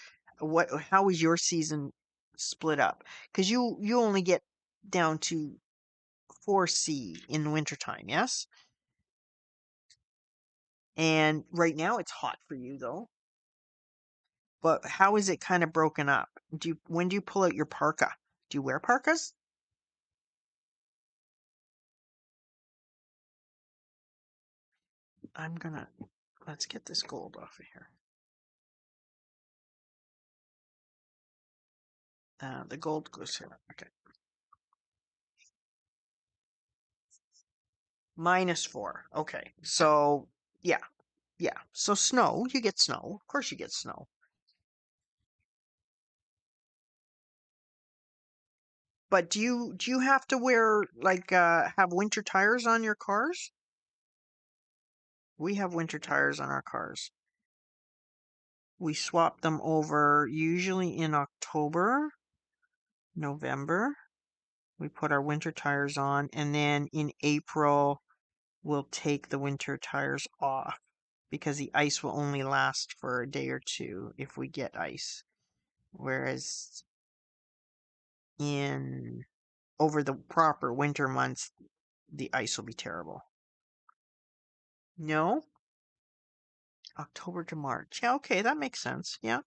how is your season split up? Because you only get down to 4C in wintertime, yes? And right now it's hot for you though. But how is it kind of broken up? When do you pull out your parka? Do you wear parkas? I'm gonna let's get this gold off of here. The gold goes here. Okay. -4. Okay. So yeah, yeah. So snow, you get snow. Of course you get snow. But do you have to wear like have winter tires on your cars? We have winter tires on our cars. We swap them over usually in October, November. We put our winter tires on, and then in April, we'll take the winter tires off because the ice will only last for a day or two if we get ice. Whereas in over the proper winter months, the ice will be terrible. No? October to March. Yeah, okay, that makes sense. Yeah.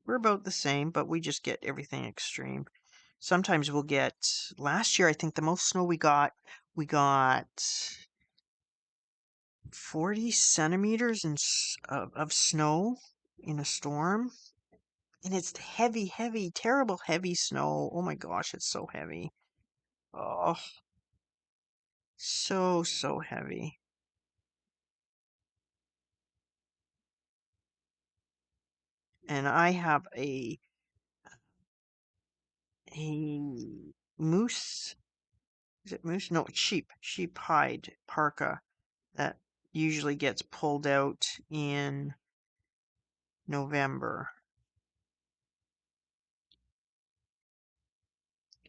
We're about the same, but we just get everything extreme. Sometimes we'll get last year I think the most snow we got 40 centimeters of snow in a storm. And it's heavy, heavy, terrible heavy snow. Oh my gosh, it's so heavy. Oh, so heavy. And I have a moose. Is it moose? No, it's sheep hide parka that usually gets pulled out in November.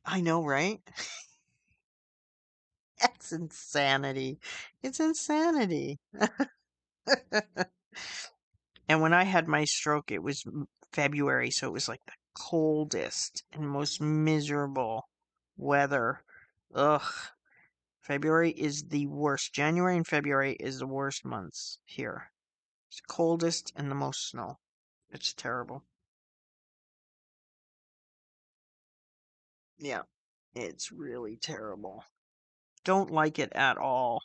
I know, right? That's insanity. It's insanity. And when I had my stroke, it was February, so it was like the coldest and most miserable weather. Ugh. February is the worst. January and February is the worst months here. It's the coldest and the most snow. It's terrible. Yeah, it's really terrible. Don't like it at all.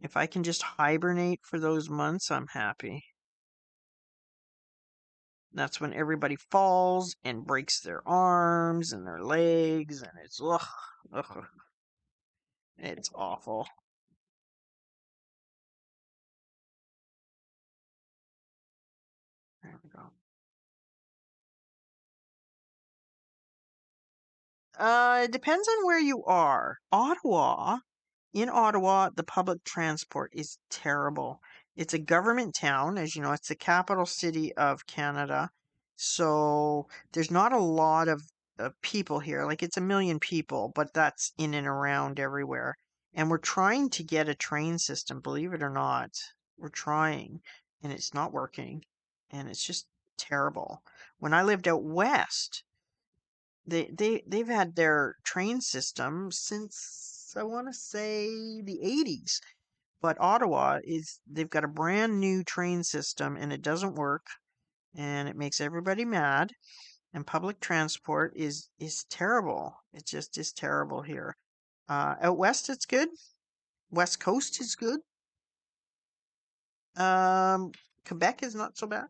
If I can just hibernate for those months, I'm happy. That's when everybody falls and breaks their arms and their legs, and it's ugh, it's awful. There we go. It depends on where you are. In Ottawa, the public transport is terrible. It's a government town, as you know, it's the capital city of Canada. So there's not a lot of people here. Like it's a million people, but that's in and around everywhere. And we're trying to get a train system, believe it or not. We're trying, and it's not working. And it's just terrible. When I lived out west, they've had their train system since I want to say the 80s. But Ottawa is they've got a brand new train system and it doesn't work and it makes everybody mad and public transport is terrible. It just is terrible here. Out west it's good. West Coast is good. Um Quebec is not so bad.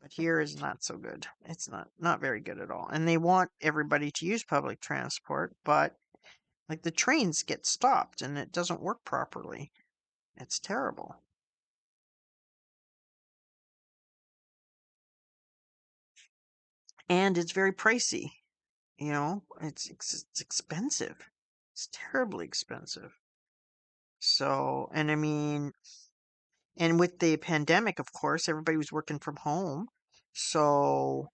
But here is not so good. It's not very good at all. And they want everybody to use public transport, but like the trains get stopped and it doesn't work properly. It's terrible. And it's very pricey. You know, it's expensive. It's terribly expensive. So, and I mean, and with the pandemic, of course, everybody was working from home. So,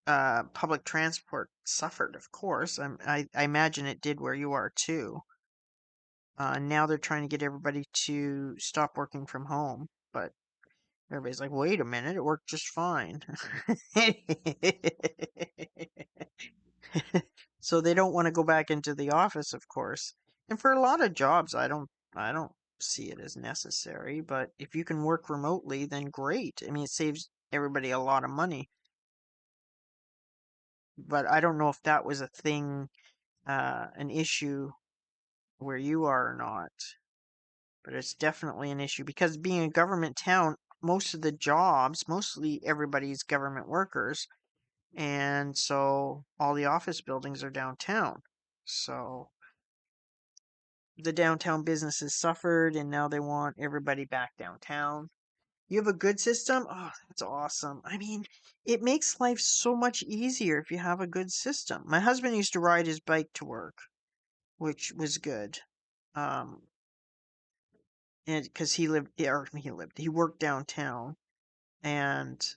public transport suffered, of course. I imagine it did where you are too. Now they're trying to get everybody to stop working from home, but everybody's like, wait a minute, it worked just fine. So they don't want to go back into the office, of course. And for a lot of jobs, I don't see it as necessary, but if you can work remotely, then great. I mean, it saves everybody a lot of money. But I don't know if that was a thing, an issue where you are or not. But it's definitely an issue because being a government town, most of the jobs, mostly everybody's government workers, and so all the office buildings are downtown. So the downtown businesses suffered, and now they want everybody back downtown. You have a good system? Oh, that's awesome. I mean, it makes life so much easier if you have a good system. My husband used to ride his bike to work, which was good. Um, and because he worked downtown, and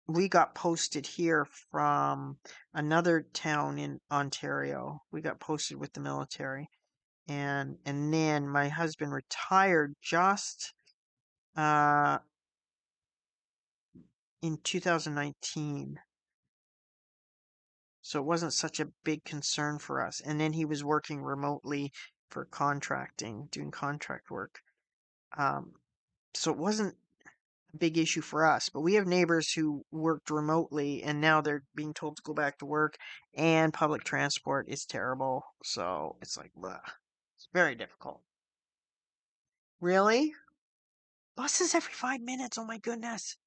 we got posted here from another town in Ontario. We got posted with the military, and then my husband retired just uh in 2019. So it wasn't such a big concern for us. And then he was working remotely for contracting, doing contract work. Um, so it wasn't a big issue for us. But we have neighbors who worked remotely and now they're being told to go back to work, and public transport is terrible. So it's like, bleh. It's very difficult. Really? Buses every 5 minutes. Oh my goodness.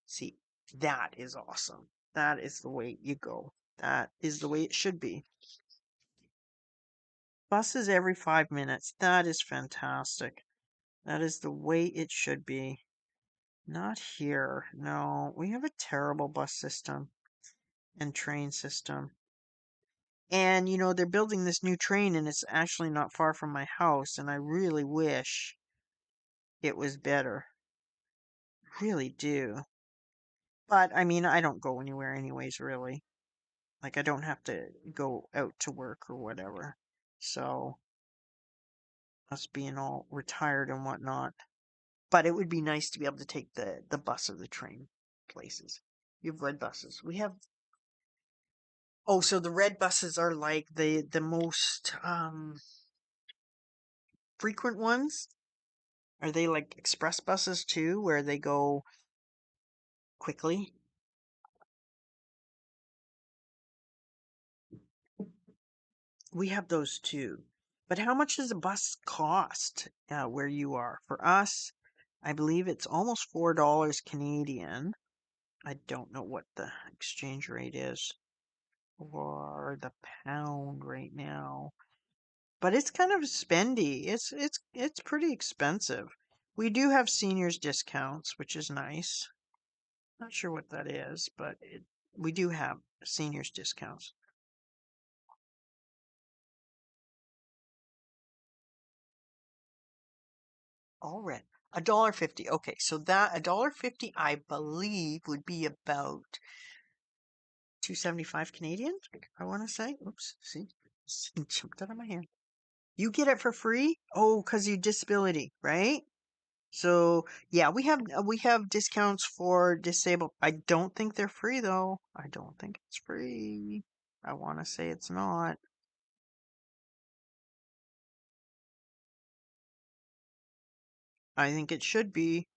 See, that is awesome. That is the way you go. That is the way it should be. Buses every 5 minutes. That is fantastic. That is the way it should be. Not here. No, we have a terrible bus system and train system. And, they're building this new train and it's actually not far from my house. And I really wish it was better. Really do. But, I mean, I don't go anywhere anyways, really. Like, I don't have to go out to work or whatever. So, us being all retired and whatnot. But it would be nice to be able to take the bus or the train places. You have red buses. We have Oh, so the red buses are like the most frequent ones? Are they like express buses too, where they go quickly? We have those too. But how much does a bus cost where you are? For us, I believe it's almost $4 Canadian. I don't know what the exchange rate is for the pound right now. But it's kind of spendy. It's pretty expensive. We do have seniors discounts, which is nice. Not sure what that is, but we do have seniors discounts. All right. $1.50. Okay, so that $1.50 I believe would be about 2.75 Canadian, I want to say. Oops, see, jumped out of my hand. You get it for free? Oh, because you disability, right? So yeah, we have discounts for disabled. I don't think they're free though. I don't think it's free. I want to say it's not. I think it should be.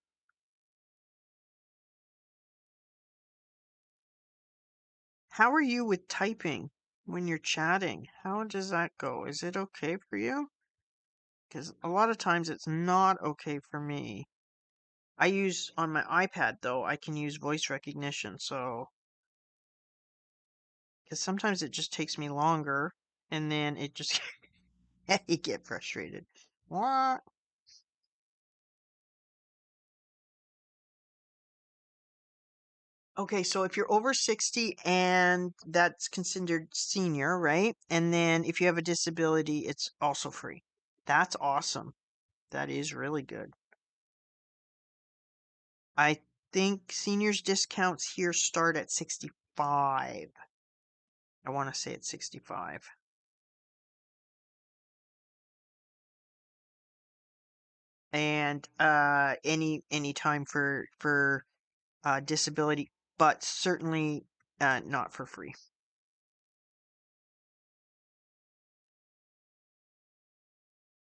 How are you with typing when you're chatting? How does that go? Is it okay for you? Because a lot of times it's not okay for me. I use on my iPad though, I can use voice recognition. So, because sometimes it just takes me longer and then it just, you get frustrated. What? Okay, so if you're over 60 and that's considered senior, right? And then if you have a disability, it's also free. That's awesome. That is really good. I think seniors discounts here start at 65. I want to say it's 65. And any time for disability, but certainly not for free.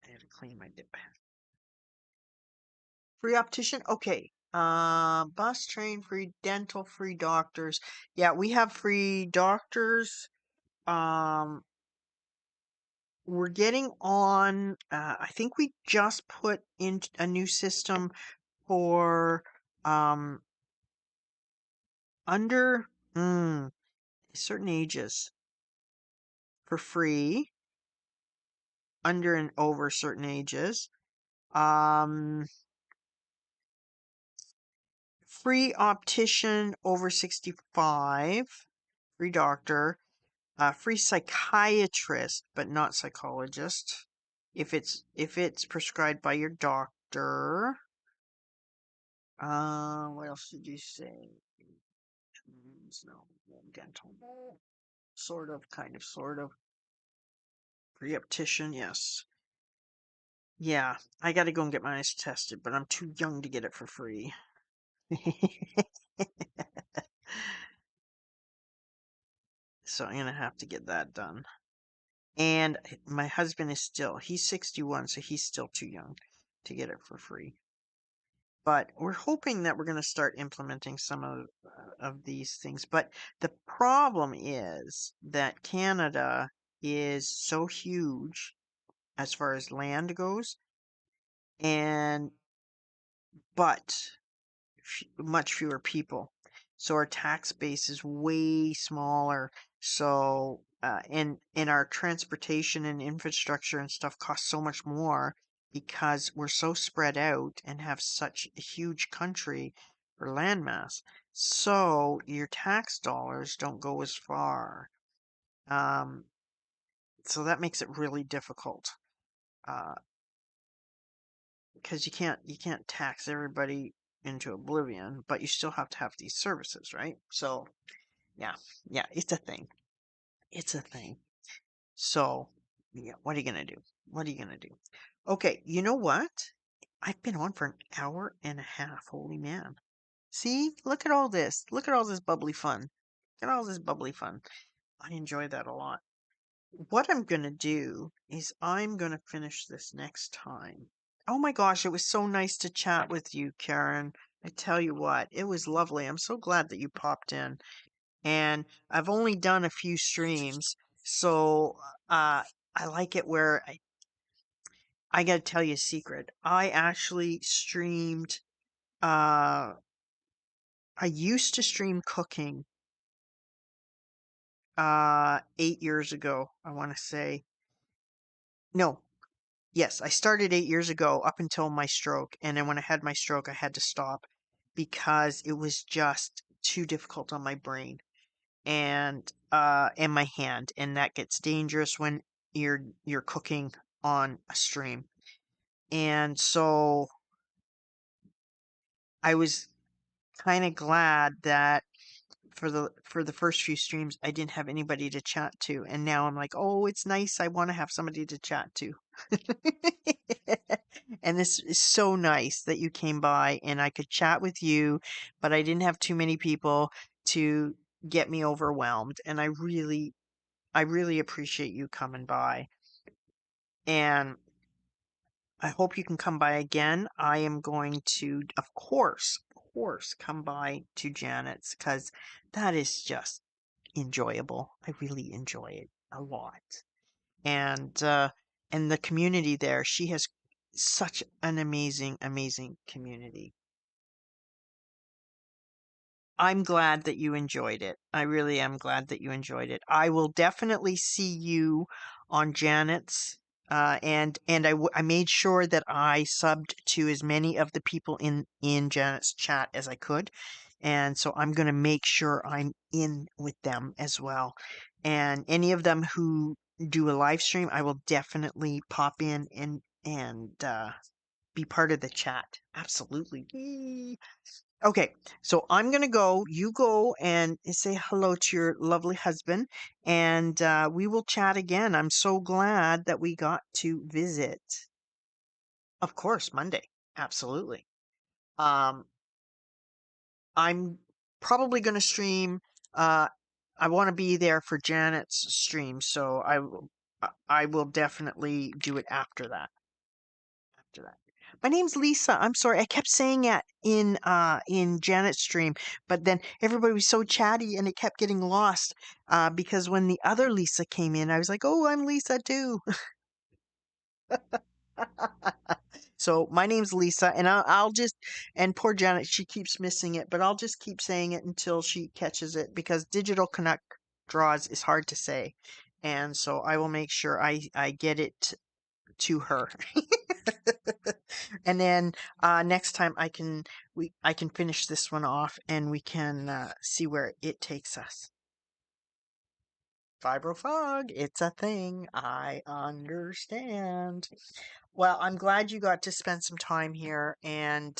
I had to clean my dip. Free optician? Okay. Bus, train, free dental, free doctors. Yeah, we have free doctors. Um, we're getting on. I think we just put in a new system for um under certain ages for free, under and over certain ages. Um, free optician over 65, free doctor. Free psychiatrist, but not psychologist. if it's prescribed by your doctor. What else did you say? No, dental. Sort of, kind of, sort of. Pre-optician, yes. Yeah, I gotta go and get my eyes tested, but I'm too young to get it for free. So I'm gonna have to get that done. And my husband he's 61, so he's still too young to get it for free. But we're hoping that we're going to start implementing some of these things. But the problem is that Canada is so huge as far as land goes, and but much fewer people. So our tax base is way smaller. So and our transportation and infrastructure and stuff costs so much more because we're so spread out and have such a huge country for landmass. So your tax dollars don't go as far. Um, so that makes it really difficult. Uh, because you can't tax everybody into oblivion, but you still have to have these services, right? So yeah, yeah, it's a thing. It's a thing. So yeah, what are you gonna do? What are you gonna do? Okay, you know what? I've been on for an hour and a half. Holy man. See, look at all this. Look at all this bubbly fun. Look at all this bubbly fun. I enjoy that a lot. What I'm going to do is I'm going to finish this next time. Oh my gosh, it was so nice to chat with you, Karen. I tell you what, it was lovely. I'm so glad that you popped in. And I've only done a few streams, so I like it where I got to tell you a secret. I actually streamed uh I used to stream cooking 8 years ago, I want to say. No, yes, I started 8 years ago up until my stroke. And then when I had my stroke, I had to stop because it was just too difficult on my brain and my hand. And that gets dangerous when you're cooking on a stream. And so I was kind of glad that for the first few streams I didn't have anybody to chat to, and now I'm like, oh, it's nice, I want to have somebody to chat to. And this is so nice that you came by and I could chat with you, but I didn't have too many people to get me overwhelmed, and I really appreciate you coming by. And I hope you can come by again. I am going to, of course, come by to Janet's because that is just enjoyable. I really enjoy it a lot. And the community there, she has such an amazing, amazing community. I'm glad that you enjoyed it. I really am glad that you enjoyed it. I will definitely see you on Janet's. And I made sure that I subbed to as many of the people in Janet's chat as I could, and so I'm going to make sure I'm in with them as well. And any of them who do a live stream, I will definitely pop in and be part of the chat. Absolutely. Whee! Okay, so I'm gonna go. You go and say hello to your lovely husband, and we will chat again. I'm so glad that we got to visit. Of course, Monday. Absolutely. Um, I'm probably gonna stream. Uh, I want to be there for Janet's stream, so I will definitely do it after that. After that. My name's Lisa. I'm sorry. I kept saying it in Janet's stream, but then everybody was so chatty and it kept getting lost because when the other Lisa came in, I was like, "Oh, I'm Lisa too." So my name's Lisa, and I'll just and poor Janet, she keeps missing it, but I'll just keep saying it until she catches it because digital connect draws is hard to say, and so I will make sure I get it to her. And then next time I can finish this one off and we can see where it takes us. Fibrofog, it's a thing. I understand. Well, I'm glad you got to spend some time here, and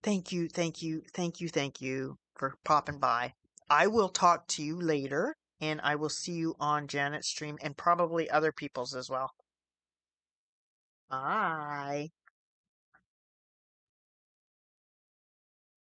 thank you, thank you, thank you, thank you for popping by. I will talk to you later, and I will see you on Janet's stream and probably other people's as well. Bye.